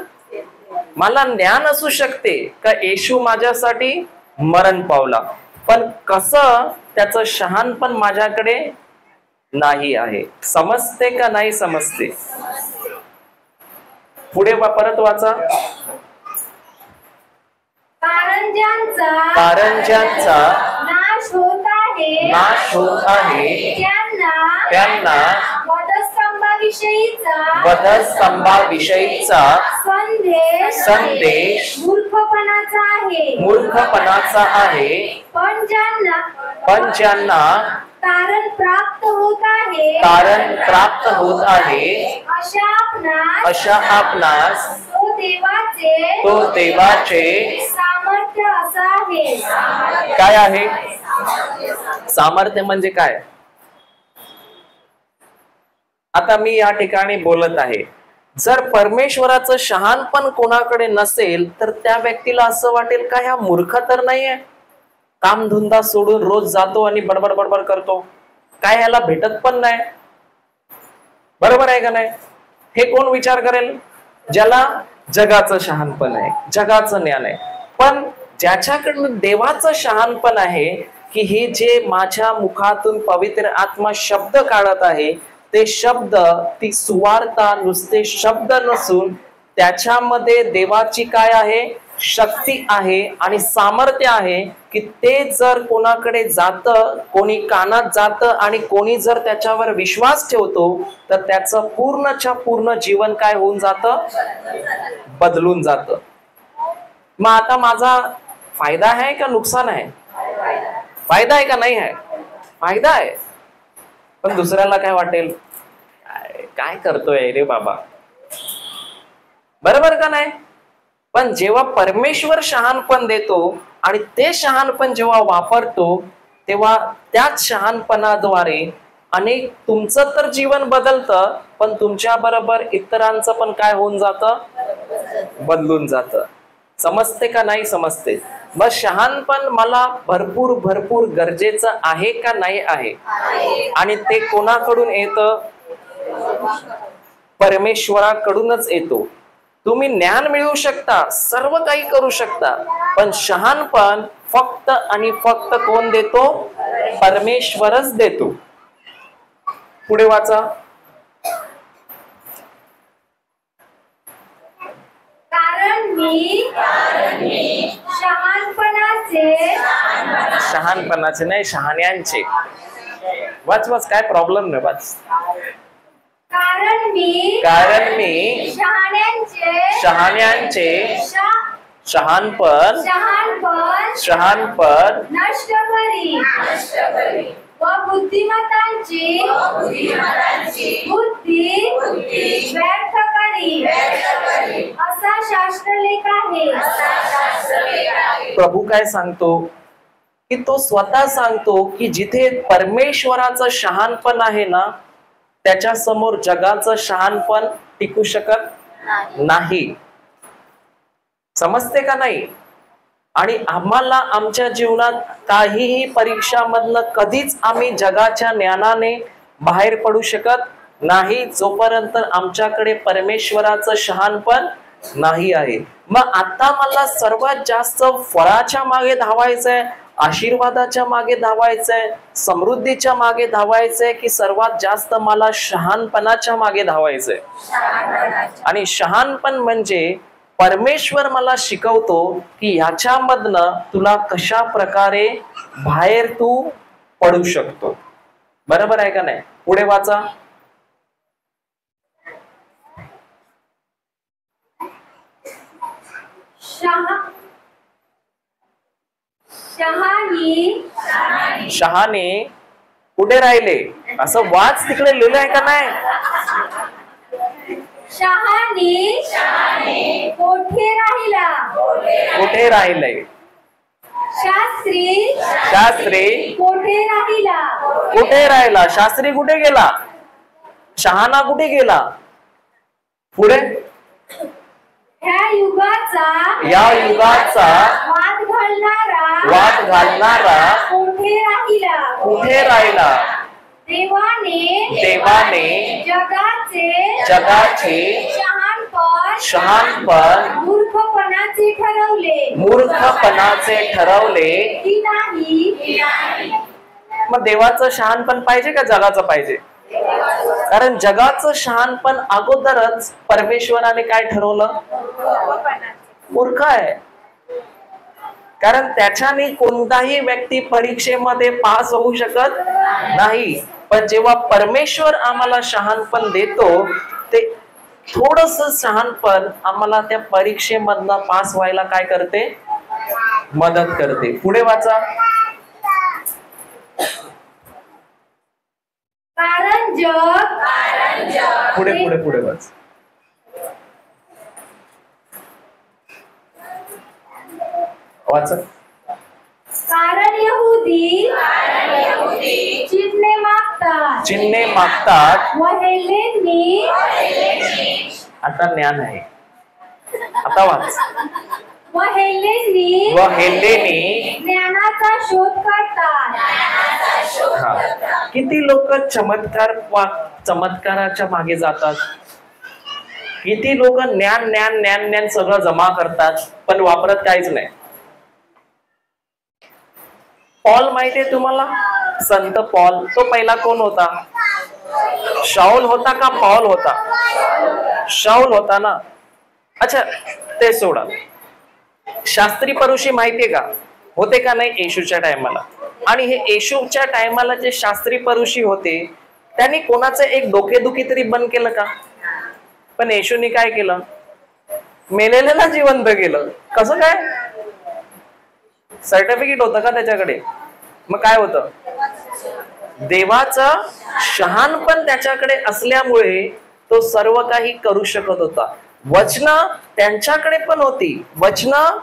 मला ज्ञान असू शकते का येशू माझ्यासाठी मरण पावला, पण कसं त्याचं शहाणपण माझ्याकडे नाही आहे. समजते का नाही समजते? पुढे परत वाचा. कारण ज्यांचा नाश होत आहे त्यांना वधस्तंभाविषयीचा संदेश मूर्खपणाचा आहे. पण ज्यांना तारण प्राप्त होत आहे अशा आपणास तो देवाचे सामर्थ्य असं आहे. काय आहे? सामर्थ्य म्हणजे काय? आता मी या ठिकाणी बोलत आहे, जर परमेश्वराचं शहाणपण कोणाकडे नसेल तर त्या व्यक्तीला असं वाटेल का ह्या मूर्ख तर नाहीये, कामधंदा सोडून रोज जातो आणि बडबड बडबड करतो, काय ह्याला भेटत पण नाही. बरोबर आहे का नाही? हे कोण विचार करेल? ज्याला जगाचं शहाणपण आहे, जगाचं ज्ञान आहे. पण ज्याच्याकडनं देवाचं शहाणपण आहे की हे जे माझ्या मुखातून पवित्र आत्मा शब्द काढत आहे, ते शब्द, ती सुवार्ता नुसते शब्द नसून त्याच्यामध्ये देवाची काय आहे? शक्ती आहे आणि सामर्थ्य आहे की ते जर कोणाकडे जातं, कोणी कानात जातं आणि कोणी जर त्याच्यावर विश्वास ठेवतो तर त्याचं पूर्णच्या पूर्ण जीवन काय होऊन जातं? बदलून जातं. मग आता माझा फायदा आहे का नुकसान आहे? फायदा आहे का नाही आहे? फायदा आहे. पण दुसऱ्याला काय वाटेल, काय करतोय रे बाबा. बरोबर का नाही? पण जेव्हा परमेश्वर शहाणपण देतो आणि ते शहाणपण जेव्हा वापरतो तेव्हा त्याच शहाणपणाद्वारे अनेक, तुमचं तर जीवन बदलतं पण तुमच्या बरोबर इतरांचं पण काय होऊन जातं? बदलून जातं. समजते का नाही समजते? मग शहाणपण मला भरपूर भरपूर गरजेचं आहे का नाही आहे? आणि ते कोणाकडून येतं? परमेश्वराकडूनच येतो. तुम्ही ज्ञान मिळवू शकता, सर्व काही करू शकता, पण शहाणपण फक्त आणि फक्त कोण देतो? परमेश्वरच देतो. पुढे वाचा. कारण मी शहाणपणाचे नाही, शहाण्यांचे. वाच वाच, काय प्रॉब्लेम नाही, वाच. कारण मी शहाण्यांचे शहाणपण नष्ट करी व बुद्धिमतांची बुद्धी व्यर्थ करी असा शास्त्रलेख आहे. प्रभू काय सांगतो की तो स्वतः सांगतो की जिथे परमेश्वराचं शहाणपण आहे ना, त्याच्या समोर जगाचं शहाणपण टिकू शकत नाही. समजते का नाही? आणि आम्हाला आमच्या जीवनात काहीही परीक्षामधनं कधीच आम्ही जगाच्या ज्ञानाने बाहेर पडू शकत नाही जोपर्यंत आमच्याकडे परमेश्वराचं शहाणपण नाही आहे. मग आता मला सर्वात जास्त फळाच्या मागे धावायचंय, आशीर्वादाच्या मागे धावायचंय, समृद्धीच्या मागे धावायचंय, की सर्वात जास्त मला शहाणपणाच्या मागे धावायचंय? आणि शहाणपण म्हणजे परमेश्वर मला शिकवतो की ह्याच्यामधनं तुला कशा प्रकारे बाहेर तू पडू शकतो. बरोबर आहे का नाही? पुढे वाचा. शहाणे कुठे राहिले? असं वाच, तिकडे लिहिलं आहे का नाही? शहाणे कोठे राहिलंय? शास्त्री कुठे राहिला? शास्त्री कुठे गेला? शहाणा कुठे गेला? पुढे या युगाचा वाद घालणारा कुठे राहिला? देवाने जगाचे शहाणपण मूर्खपणाचे ठरवले की नाही. मग देवाचं शहाणपण पाहिजे का जगाचं पाहिजे? कारण जगाचं शहाणपण अगोदरच परमेश्वराने काय ठरवलं? मूर्ख आहे. कारण त्याच्याने कोणताही व्यक्ती परीक्षेमध्ये पास होऊ शकत नाही. पण जेव्हा परमेश्वर आम्हाला शहाणपण देतो, ते थोडस शहाणपण आम्हाला त्या परीक्षेमधनं पास व्हायला काय करते? मदत करते. पुढे वाचा. कारण पुढे वाच. वाचा. कारण यहूदी चिन्हे मागतात व हेलेनी, आता ज्ञान आहे. आता वाच. व हेलेनी ज्ञानाचा शोध करतात. किती लोक चमत्काराच्या मागे जातात. किती लोक ज्ञान सगळं जमा करतात पण वापरत काहीच नाही. पॉल माहितीये तुम्हाला? संत पॉल, तो पहिला कोण होता? शाऊल होता का पॉल होता? शाऊल होता ना. अच्छा, ते सोडा. शास्त्री परुषी माहितीये का? होते का नाही येशूच्या टायमाला? आणि हे येशूच्या टायमाला जे शास्त्री परुषी होते, त्यांनी कोणाचं एक डोकेदुखी तरी बंद केलं का? पण येशूने काय केलं? मेलेल्याला जिवंत केलं. कसं काय? सर्टिफिकेट होतं का त्याच्याकडे? मग काय होतं? देवाचं शहाणपण त्याच्याकडे असल्यामुळे तो सर्व काही करू शकत होता. वचनं त्यांच्याकडे पण होती. वचनं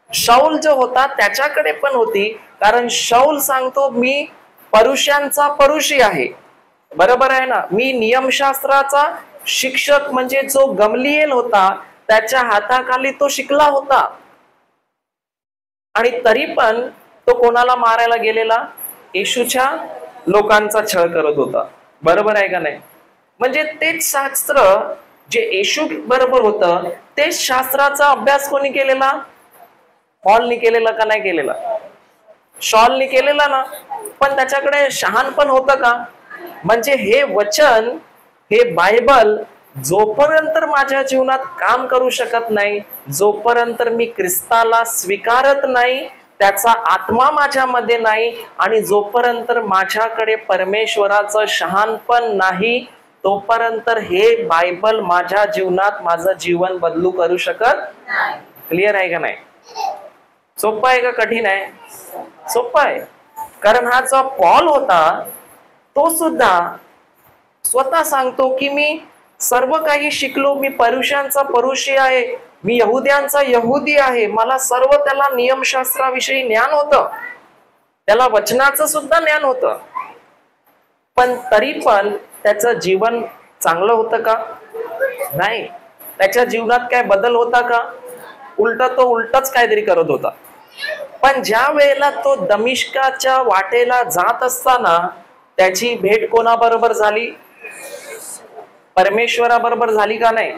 शाऊल जो होता त्याच्याकडे पण होती. कारण शाऊल सांगतो मी परुषांचा परुषी आहे. बरोबर आहे ना? मी नियमशास्त्राचा शिक्षक, म्हणजे जो गमलिएल होता त्याच्या हाताखाली तो शिकला होता. आणि तरी पण तो कोणाला मारायला गेलेला? येशूच्या लोकांचा छळ करत होता. बरोबर आहे का नाही? म्हणजे तेच शास्त्र जे येशू बरोबर होतं, तेच शास्त्राचा अभ्यास कोणी केलेला? पॉलनी केलेला का नाही केलेला? शॉलनी केलेला ना. पण त्याच्याकडे शहाणपण होतं का? म्हणजे हे वचन, हे बायबल जोपर्यंत माझ्या जीवनात काम करू शकत नाही, जोपर्यंत मी ख्रिस्ताला स्वीकारत नाही, त्याचा आत्मा माझ्यामध्ये नाही, आणि जोपर्यंत माझ्याकडे परमेश्वराचं शहाणपण नाही, तोपर्यंत हे बायबल माझ्या जीवनात माझं जीवन बदलू करू शकत. क्लिअर आहे का नाही? सोपं आहे का कठीण आहे? सोपं आहे. कारण हा जो पॉल होता तो सुद्धा स्वतः सांगतो की मी सर्व काही शिकलो, मी परुषांचा परुषी आहे, मी यहुद्यांचा यहुदी आहे, मला सर्व त्याला नियमशास्त्राविषयी ज्ञान होतं, त्याला वचनाचं सुद्धा ज्ञान होतं. पण तरी पण त्याचं जीवन चांगलं होतं का? नाही. त्याच्या जीवनात काय बदल होता का? तो उलटच काहीतरी करत होता. पण ज्या वेळेला तो दमिश्काच्या वाटेला जात असताना त्याची भेट कोणाबरोबर झाली? परमेश्वराबरोबर झाली का नाही?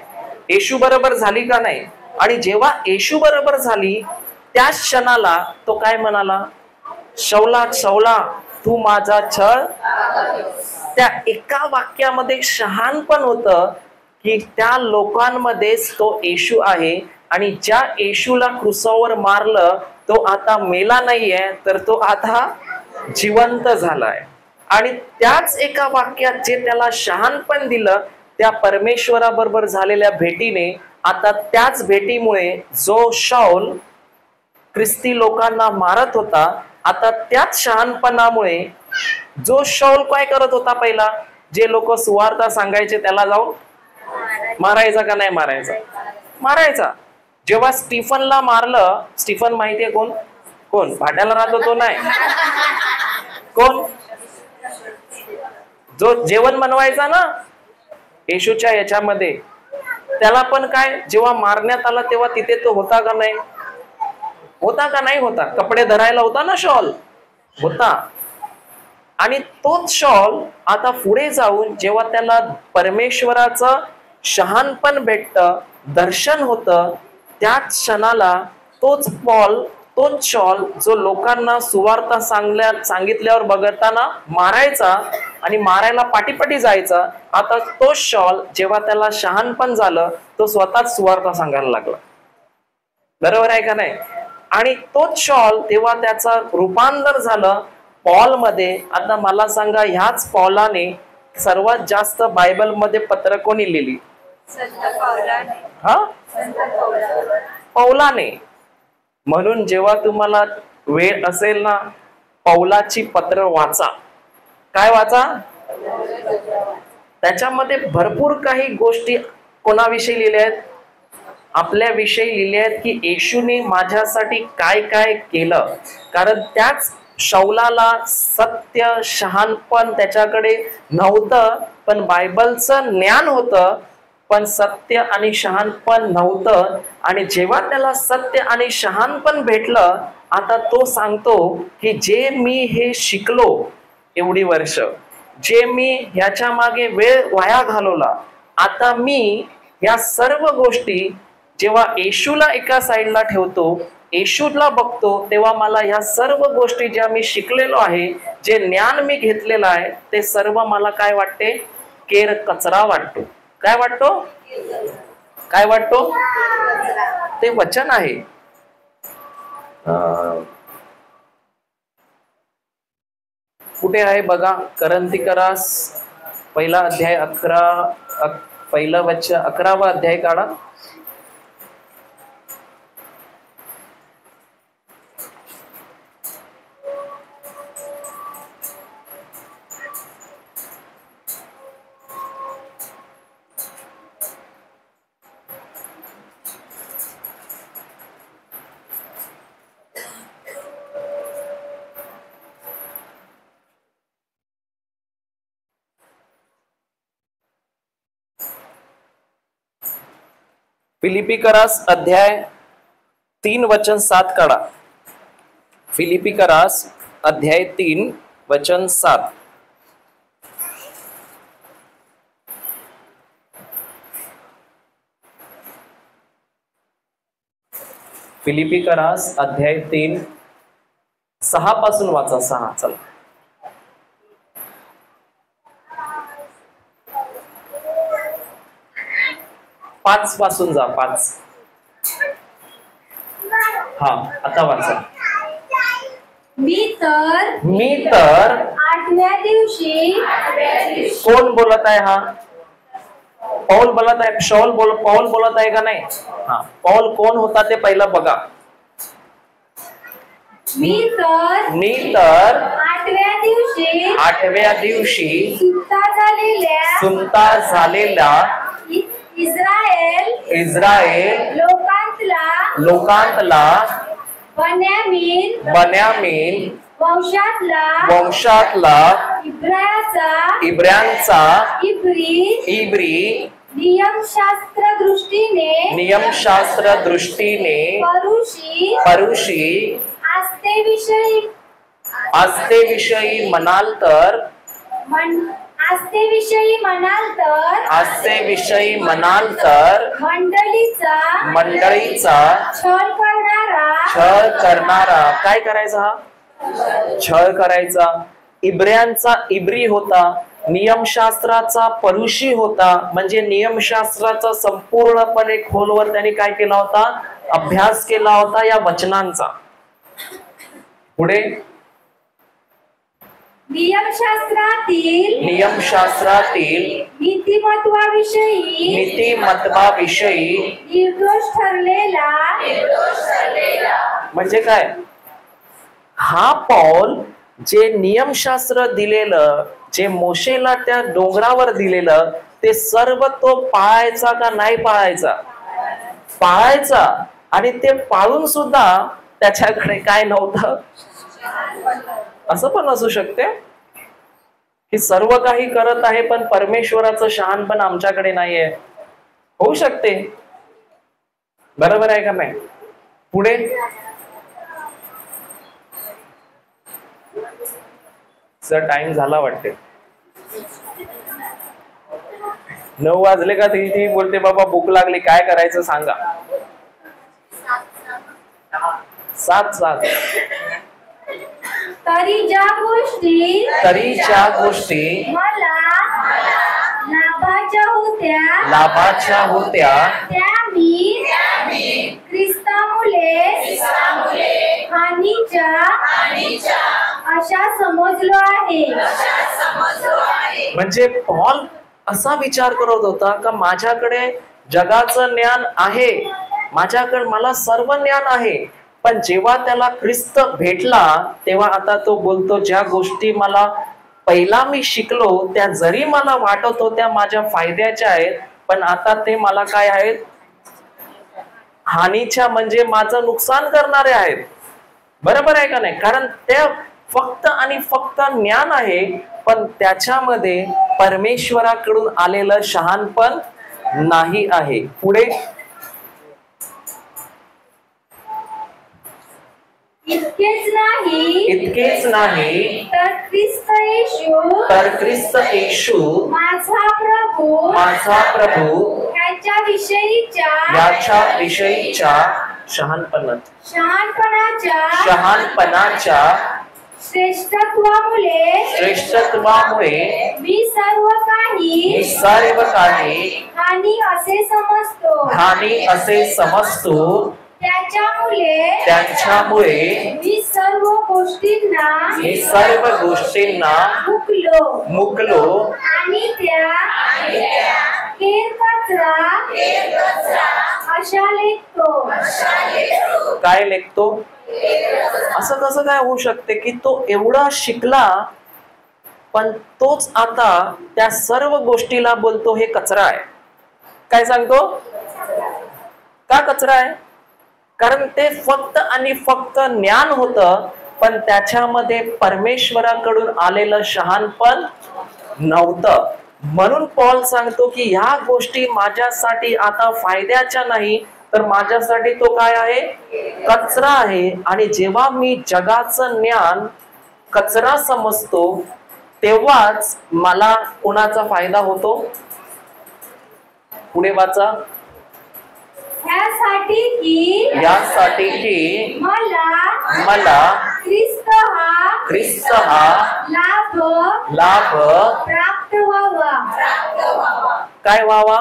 येशू बरोबर झाली का नाही? आणि जेव्हा येशू बरोबर झाली त्याच क्षणाला तो काय म्हणाला? शौला शौला तू माझा छळ. त्या एका वाक्यामध्ये शहाणपण होतं की त्या लोकांमध्येच तो येशू आहे आणि ज्या येशूला क्रुसावर मारलं तो आता मेला नाहीये, तर तो आता जिवंत झालाय. आणि त्याच एका वाक्यात जे त्याला शहाणपण दिलं त्या परमेश्वराबरोबर झालेल्या भेटीने, आता त्याच भेटीमुळे जो शाऊल ख्रिस्ती लोकांना मारत होता, आता त्याच शहाणपणामुळे जो शाऊल काय करत होता, पहिला जे लोक सुवार्ता सांगायचे त्याला जाऊन मारायचा का नाही मारायचा? मारायचा. जेव्हा स्टीफनला मारलं, स्टीफन माहितीये कोण? कोण भाड्याला राहतो तो नाही, कोण जो जेवण बनवायचा ना येशूच्या याच्यामध्ये, त्याला पण काय जेव्हा मारण्यात आला तेव्हा तिथे तो होता का नाही? होता का नाही होता? कपडे धरायला होता ना शॉल, होता. आणि तोच शॉल आता पुढे जाऊन जेव्हा त्याला परमेश्वराचं शहाणपण भेटतं, दर्शन होतं, त्याच क्षणाला तोच पॉल, तोच शॉल जो लोकांना सुवार्ता सांगितल्यावर बघताना मारायचा आणि मारायला पाठीपाठी जायचा, आता तोच शॉल जेव्हा त्याला शहाणपण झालं तो स्वतःच सुवार्ता सांगायला लागला. बरोबर आहे का नाही? आणि तोच शॉल तेव्हा त्याचं रूपांतर झालं पॉल मध्ये. आता मला सांगा, ह्याच पॉलाने सर्वात जास्त बायबल मध्ये पत्र कोणी लिहिली? पौलाने. म्हणून जेव्हा तुम्हाला वेळ असेल ना, पौलाची पत्र वाचा. काय वाचा? त्याच्यामध्ये भरपूर काही गोष्टी कोणाविषयी लिहिल्या आहेत? आपल्याविषयी लिहिल्या आहेत की येशूने माझ्यासाठी काय काय केलं. कारण त्याच शौलाला सत्य शहाणपण त्याच्याकडे नव्हतं, पण बायबलचं ज्ञान होतं, पण सत्य आणि शहाणपण नव्हतं. आणि जेव्हा त्याला सत्य आणि शहाणपण भेटलं, आता तो सांगतो की जे मी हे शिकलो एवढी वर्ष, जे मी ह्याच्या मागे वेळ वाया घालवला, आता मी या सर्व गोष्टी जेव्हा येशूला एका साईडला ठेवतो, येशूला बघतो, तेव्हा मला ह्या सर्व गोष्टी ज्या मी शिकलेलो आहे, जे ज्ञान मी घेतलेलं आहे, ते सर्व मला काय वाटते? केर कचरा वाटतो. काय वाटतो? काय वाटतो? ते वचन आहे. कुठे आहे बघा? करंथीकरास पहिला अध्याय 11वा अध्याय काढा. फिलिपिकरास अध्याय 3 वचन 7 काढा. फिलिपिकरास अध्याय 3 वचन 7. फिलिपिकरास अध्याय 3 6 पासून वाचा. 6 चला. 5 पासून जा. 5. हा, आता वाचा. मी तर 8व्या दिवशी कोण बोलत आहे? हा पौल बोलत आहे, पौल बोलत आहे का नाही? हा, पौल कोण होता ते पहिलं बघा. मी तर आठव्या दिवशी सुंता झालेल्या इस्रायल लोकांतला बन्यामीन वंशातला इब्रायांचा इब्री नियमशास्त्र दृष्टीने परुषी आस्थेविषयी म्हणाल तर मंडळीचा छळ करणारा काय करायचा? हा छळ करायचा. इब्रियांचा इब्री होता, नियमशास्त्राचा परुषी होता, म्हणजे नियमशास्त्राचा संपूर्णपणे खोलवर त्यांनी काय केला होता? अभ्यास केला होता या वचनांचा. पुढे नियमशास्त्रातील नीतिमत्वाविषयी म्हणजे काय? हा पौल जे नियमशास्त्र दिलेलं, जे मोशेला त्या डोंगरावर दिलेलं, ते सर्व तो पाळायचा का नाही पाळायचा? पाळायचा. आणि ते पाळून सुद्धा त्याच्याकडे काय नव्हतं? असं पण असू शकते की सर्व काही करत आहे पण परमेश्वराचं शहाणपण आमच्याकडे नाहीये. होऊ शकते, बरोबर आहे का नाही? पुढे टाइम झाला वाटते, 9 वाजले का? ती बोलते बाबा भूक लागली, काय करायचं सांगा. 7 तरी ज्या गोष्टी मला लाभाच्या होत्या त्या मी ख्रिस्तामुळे हानीच्या अशा समजलो आहे. म्हणजे पौल असा विचार करत होता का माझ्याकडे जगाचं ज्ञान आहे, मला सर्व ज्ञान आहे, पण जेव्हा त्याला ख्रिस्त भेटला तेव्हा आता तो बोलतो ज्या गोष्टी मला पहिला मी शिकलो त्या जरी मला वाटत होत्या माझ्या फायद्याच्या आहेत, पण आता ते मला काय आहेत? हानीच्या, म्हणजे माझं नुकसान करणारे आहेत. बरोबर आहे का नाही? कारण ते फक्त आणि फक्त ज्ञान आहे, पण त्याच्यामध्ये परमेश्वराकडून आलेलं शहाणपण नाही आहे. पुढे इतकेच नाही तर ख्रिस्त येशू माझा प्रभू याच्या विषयीच्या शहाणपणाच्या श्रेष्ठत्वामुळे मी सर्व काही हानी असे समजतो. त्याच्यामुळे मी सर्व गोष्टींना मुकलो आणि त्या अशा लेखतो. काय लेखतो? असं कसं काय होऊ शकते की तो एवढा शिकला पण तोच आता त्या सर्व गोष्टीला बोलतो हे कचरा आहे? काय सांगतो? का कचरा आहे? कारण ते फक्त आणि फक्त ज्ञान होतं, पण त्याच्यामध्ये परमेश्वराकडून आलेलं शहाणपण नव्हतं. म्हणून पौल सांगतो की ह्या गोष्टी माझ्यासाठी आता फायद्याच्या नाही, तर माझ्यासाठी तो काय आहे? कचरा आहे. आणि जेव्हा मी जगाचं ज्ञान कचरा समजतो तेव्हाच मला कोणाचा फायदा होतो? पुढे वाचा. यासाठी की मला ख्रिस्त हा लाभ प्राप्त व्हावा. काय व्हावा?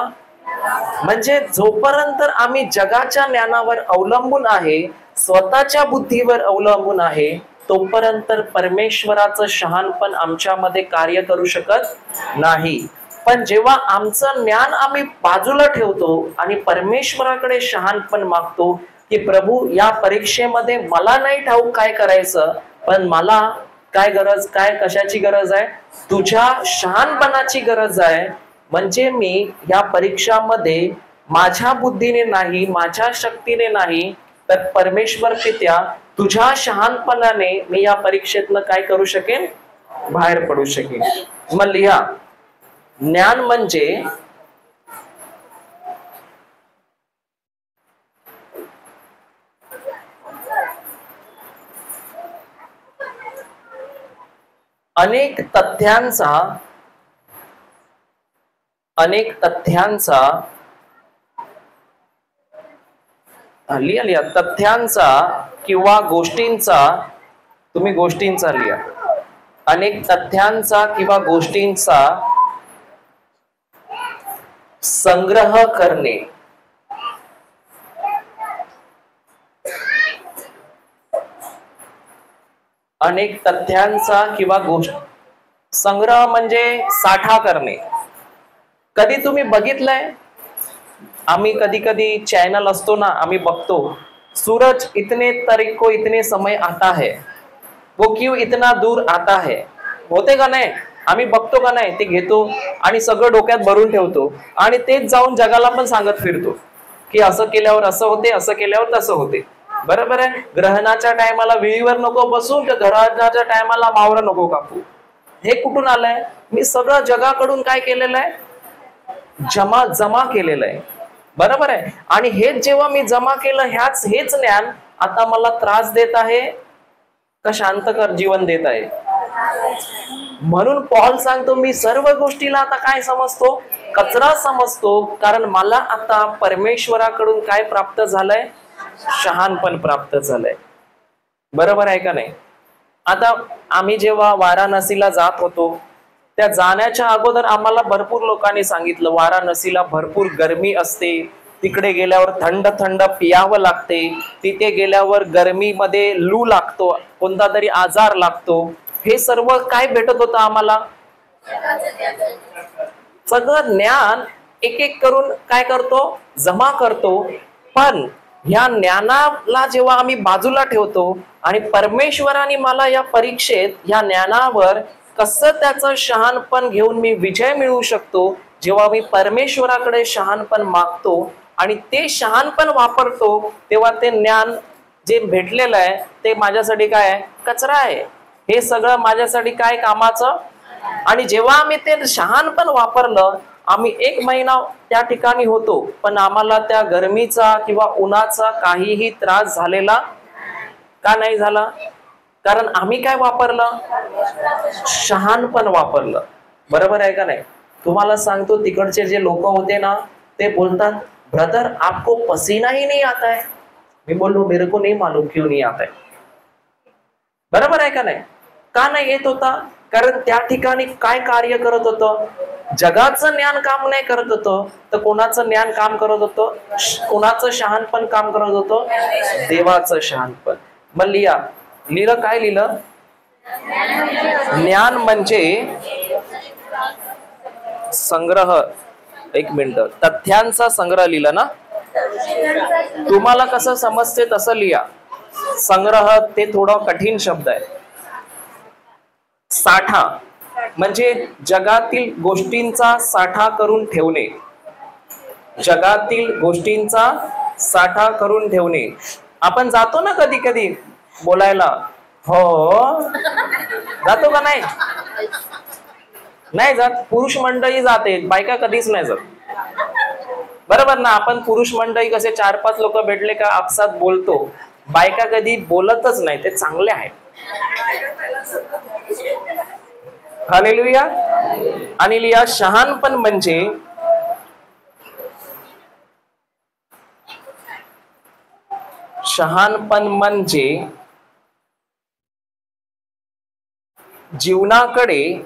म्हणजे जोपर्यंत आम्ही जगाच्या ज्ञानावर अवलंबून आहे, स्वतःच्या बुद्धीवर अवलंबून आहे, तोपर्यंत परमेश्वराचं शहाणपण आमच्यामध्ये कार्य करू शकत नाही. पण जेव्हा आमचं ज्ञान आम्ही बाजूला ठेवतो आणि परमेश्वराकडे शहाणपण मागतो की प्रभू या परीक्षेमध्ये मला नाही ठाऊक काय करायचं, पण मला काय गरज, काय कशाची गरज आहे, तुझ्या शहाणपणाची गरज आहे. म्हणजे मी या परीक्षामध्ये माझ्या बुद्धीने नाही, माझ्या शक्तीने नाही, तर परमेश्वर पित्या तुझ्या शहाणपणाने मी या परीक्षेतनं काय करू शकेन, बाहेर पडू शकेन. मग लिहा, ज्ञान म्हणजे अनेक तथ्यांचा किंवा गोष्टींचा, तुम्ही गोष्टींचा लिहा, अनेक तथ्यांचा किंवा गोष्टींचा संग्रह करणे. अनेक तथ्यांचा किंवा संग्रह म्हणजे साठा करणे. कधी तुम्ही बघितलंय, आम्ही कधी कधी चॅनल असतो ना, आम्ही बघतो सूरज इतने तारीख को इतने समय आता है, वो क्यों इतना दूर आता है, होते का नाही, आम्ही बघतो का नाही, ते घेतो आणि सगळं डोक्यात भरून ठेवतो आणि तेच जाऊन जगाला पण सांगत फिरतो की असं केल्यावर असं होते, असं केल्यावर तसं होते. बरोबर आहे. ग्रहणाच्या टायमाला विहीवर नको बसून, तर ग्रहणाच्या टायमाला मावळं नको कापू. हे कुठून आलंय? मी सगळं जगाकडून काय केलेलं आहे, जमा केलेलं आहे. बरोबर आहे. आणि हेच जेव्हा मी जमा केलं, हेच ज्ञान आता मला त्रास देत आहे का शांतकर जीवन देत आहे? म्हणून पॉल सांगतो मी सर्व गोष्टीला आता काय समजतो, कचरा समजतो, कारण मला आता परमेश्वराकडून काय प्राप्त झालंय, शहाणपण प्राप्त झालंय. बरोबर आहे का नाही? आता आम्ही जेव्हा वाराणसीला जात होतो, त्या जाण्याच्या अगोदर आम्हाला भरपूर लोकांनी सांगितलं वाराणसीला भरपूर गरमी असते, तिकडे गेल्यावर थंड थंड पियावं लागते, तिथे गेल्यावर गरमीमध्ये लू लागतो, कोणता तरी आजार लागतो. हे सर्व काय भेटत होतं आम्हाला? सगळं ज्ञान एक एक करून काय करतो, जमा करतो. पण ह्या ज्ञानाला जेव्हा आम्ही बाजूला ठेवतो आणि परमेश्वराने मला या परीक्षेत या ज्ञानावर कसं त्याचं शहाणपण घेऊन मी विजय मिळवू शकतो, जेव्हा मी परमेश्वराकडे शहाणपण मागतो आणि ते शहाणपण वापरतो, तेव्हा ते ज्ञान जे भेटलेलं आहे ते माझ्यासाठी काय आहे, कचरा आहे. हे सगळं माझ्यासाठी काय कामाचं. आणि जेव्हा आम्ही ते शहाणपण वापरलं, आम्ही 1 महिना त्या ठिकाणी होतो, पण आम्हाला त्या गरमीचा किंवा उन्हाचा काहीही त्रास झालेला का नाही झाला? कारण आम्ही काय वापरलं, शहाणपण वापरलं. बरोबर आहे का नाही? तुम्हाला सांगतो, तिकडचे जे लोक होते ना, ते बोलतात ब्रदर आपको पसीना ही नहीं आता है. मी बोललो मेरे को नहीं मालूम क्यों नहीं आता है. बरोबर आहे का नाही? का नाही येत होता? कारण त्या ठिकाणी काय कार्य करत होतं, जगाचं ज्ञान काम नाही करत होतं, तर कोणाचं ज्ञान काम करत होतं, कोणाचं शहाणपण काम करत होतं, देवाचं शहाणपण. मग लिहिलं काय लिहिलं, ज्ञान म्हणजे संग्रह, 1 मिनिट, तथ्यांचा संग्रह लिहिलं ना. तुम्हाला कसं समजते तसं लिहा. संग्रह ते थोडं कठीण शब्द आहे. साठा म्हणजे जगातील गोष्टींचा साठा करून ठेवणे, जगातील गोष्टींचा साठा करून ठेवणे. आपण जातो ना कधी कधी बोलायला, हो जातो का नाही? नाही जात. पुरुष मंडळी जाते, बायका कधीच नाही जात. बरोबर ना? आपण पुरुष मंडळी कसे 4-5 लोक भेटले का आपसात बोलतो, बायका कधी बोलतच नाही. ते चांगले आहे. हालेलुया. आणि लिहा, शहाणपण म्हणजे जीवनाकडे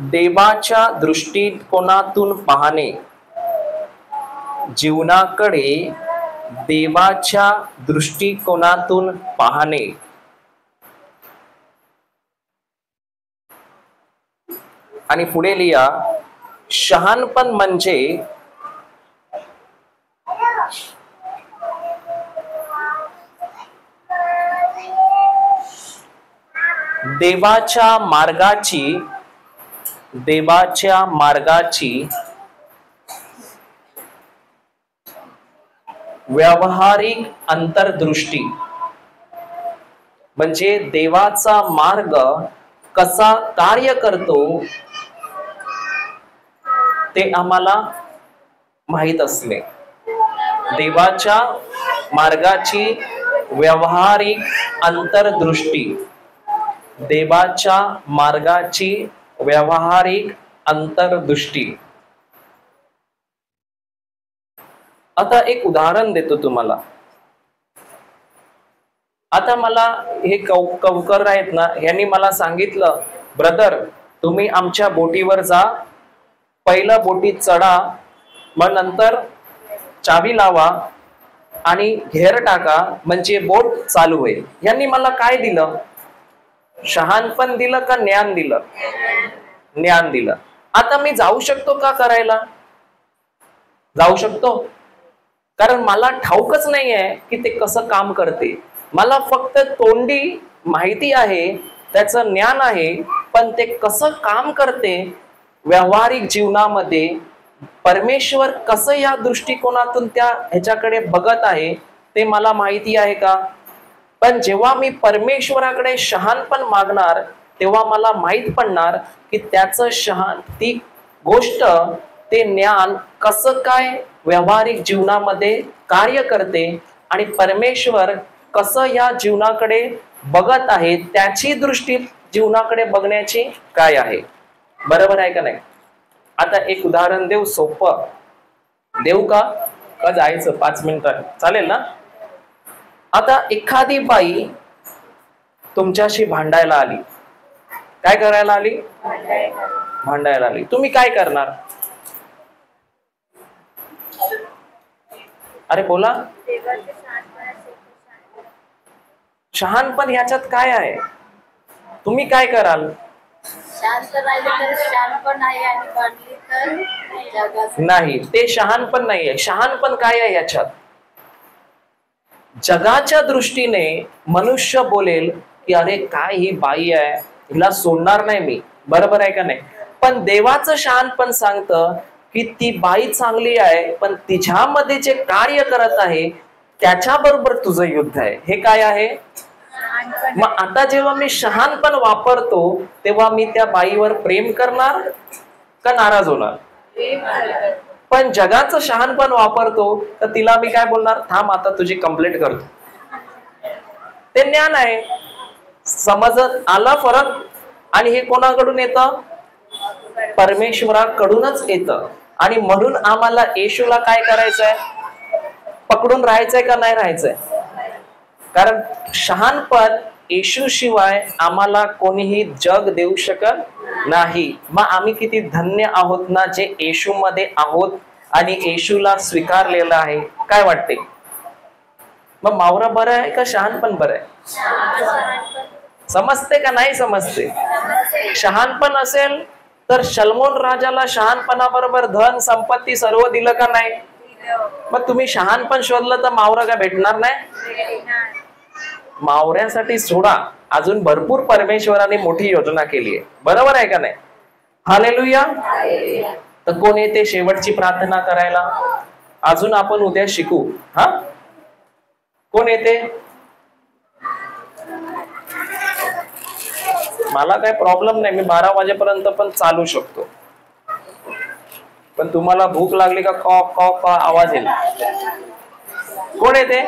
देवाच्या दृष्टिकोनातून पाहणे, जीवनाकडे देवाच्या दृष्टिकोनातून पाहणे. आणि पुढे लिहा, शहाणपण म्हणजे देवाच्या मार्गाची व्यावहारिक अंतर्दृष्टी, म्हणजे देवाचा मार्ग कसा कार्य करतो ते आम्हाला माहित असणे. देवाच्या मार्गाची व्यावहारिक अंतर्दृष्टी, देवाच्या मार्गाची व्यावहारिक अंतर्दृष्टी. आता एक उदाहरण देतो तुम्हाला. आता मला हे कवकर आहेत ना, यांनी मला सांगितलं, ब्रदर तुम्ही आमच्या बोटीवर जा, पहिलं बोटीत चढा, मग नंतर चावी लावा आणि घेर टाका, म्हणजे बोट चालू होईल. यांनी मला काय दिलं? शहाणपण दिलं का ज्ञान दिलं? ज्ञान दिलं. आता मी जाऊ शकतो का करायला? जाऊ शकतो, कारण मला ठाऊकच नाही आहे की ते कसं काम करते. मला फक्त तोंडी माहिती आहे, त्याचं ज्ञान आहे, पण ते कसं काम करते व्यावहारिक जीवनामध्ये, परमेश्वर कसं या दृष्टिकोनातून त्या ह्याच्याकडे बघत आहे ते मला माहिती आहे का? पण जेव्हा मी परमेश्वराकडे शहाणपण मागणार तेव्हा मला माहित पडणार की त्याचं ती गोष्ट, ते ज्ञान कसं काय व्यावहारिक जीवनामध्ये कार्य करते आणि परमेश्वर कसं या जीवनाकडे बघत आहे, त्याची दृष्टी जीवनाकडे बघण्याची काय आहे. बरोबर आहे का नाही? आता एक उदाहरण देऊ, सोपं देऊ का? जायचं 5 मिनिटात चालेल ना? आता एखादी बाई तुमच्याशी भांडायला आली. काय करायला आली? भांडायला आली. तुम्ही काय करणार? अरे बोला. शहाणपण ह्याच्यात काय आहे? तुम्ही काय कराल? शांत राहिले तर शहाणपण आहे आणि भांडली तर जगाचं नाही, ते शहाणपण नाहीये. शहाणपण काय आहे याच्यात? जगाच्या दृष्टीने मनुष्य बोलेल की अरे काय ही बाई आहे, हिला सोडणार नाही मी. बरोबर आहे का नाही? पण देवाचं शहाणपण सांगतं की ती बाई चांगली आहे, पण तिच्यामध्ये जे कार्य करत आहे त्याच्याबरोबर तुझं युद्ध आहे. हे काय आहे? मग आता जेव्हा मी शहाणपण वापरतो तेव्हा मी त्या बाईवर प्रेम करणार का नाराज होणार? पण जगाचं शहाणपण वापरतो तर तिला मी काय बोलणार? थांब आता तुझी कंप्लेंट करतो. ते ज्ञान आहे. समजत आला फरक? आणि हे कोणाकडून येतं? परमेश्वराकडूनच येतं. आणि म्हणून आम्हाला येशूला काय करायचंय? पकडून राहायचंय का नाही राहायचंय? कारण शहाणपण येशू शिवाय आम्हाला कोणीही जग देऊ शकत नाही. मग आम्ही किती धन्य आहोत ना जे येशू मध्ये आहोत आणि येशूला स्वीकारलेलं आहे. काय वाटते? मग मावरा बरं आहे का शहाणपण बरं आहे? समजते का नाही समजते? शहाणपण असेल तर शलमोन राजाला शहाणपणाबरोबर धन संपत्ती सर्व दिलं का नाही? मग तुम्ही शहाणपण शोधलं तर मावरा काय भेटणार नाही? मावऱ्यासाठी सोडा, अजून भरपूर परमेश्वराने मोठी योजना केली आहे. बरोबर आहे का नाही? हालेलुया. तर कोण येते शेवटची प्रार्थना करायला? अजून आपण उद्या शिकू. हा, कोण येते? मला काही प्रॉब्लेम नाही, मी 12 वाजेपर्यंत पण चालू शकतो. पण तुम्हाला भूक लागली का कॉ कॉ कॉ आवाज येईल. कोण येते?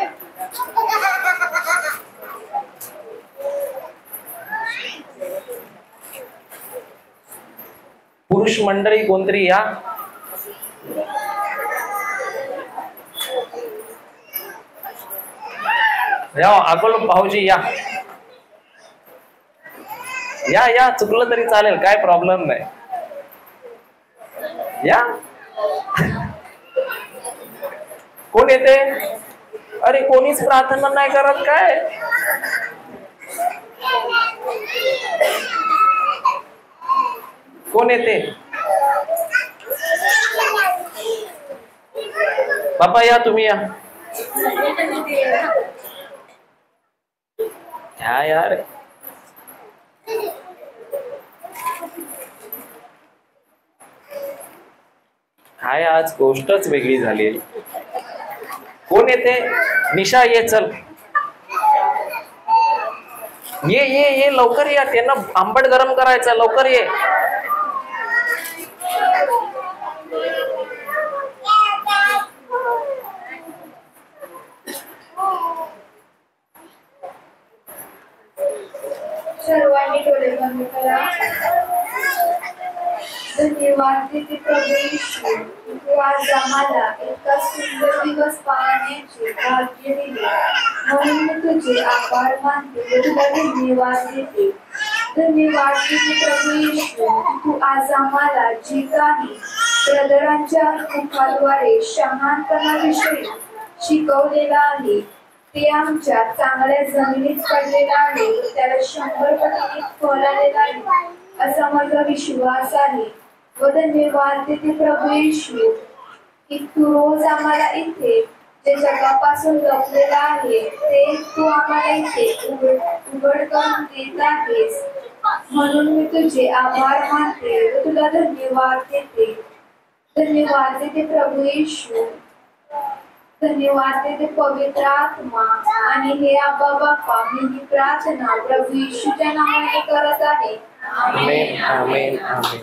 पुरुष मंडळी कोणतरी या. अकोल भाऊजी या या या. चुकलं तरी चालेल, काय प्रॉब्लेम नाही. या. कोण येते? अरे कोणीच प्रार्थना नाही करत काय? कोण येते? बाबा या, तुम्ही या. क्या यार, काय आज गोष्टच वेगळी झाली. कोण येते? निशा ये, चल ये ये ये, लवकर या, त्यांना आंबट गरम करायचा, लवकर ये. सर्वांनी डोळे बंद करा. धन्यवाद तिथे प्रभू येशू, तू आज आम्हाला इतका सुंदर दिवस पाहण्याचे भाग्य दिले, म्हणून मी तुझे आभार मानते, तुला धन्यवाद देते. धन्यवाद तिथे प्रभू येशू, तू आज आम्हाला जे काही ब्रदरांच्या मुखाद्वारे शहाणपणाविषयी शिकवलेलं आहे ते आमच्या चांगल्या जमिनीत पडलेलं आहे, त्याला 100 पटीने फळ आलेलं आहे असा माझा विश्वास आहे. व धन्यवाद देते प्रभू येशू की तू रोज आम्हाला इथे जे जगापासून लपलेलं आहे ते तू आम्हाला इथे उघड करून देत आहेस, म्हणून मी तुझे आभार मानते व तुला धन्यवाद देते. धन्यवाद देते प्रभू येशू, धन्यवाद देते पवित्र आत्मा. आणि हे आबा बाप्पा, मी ही प्रार्थना प्रभू येशूच्या नावाने करत आहे. आमेन आमेन आमेन.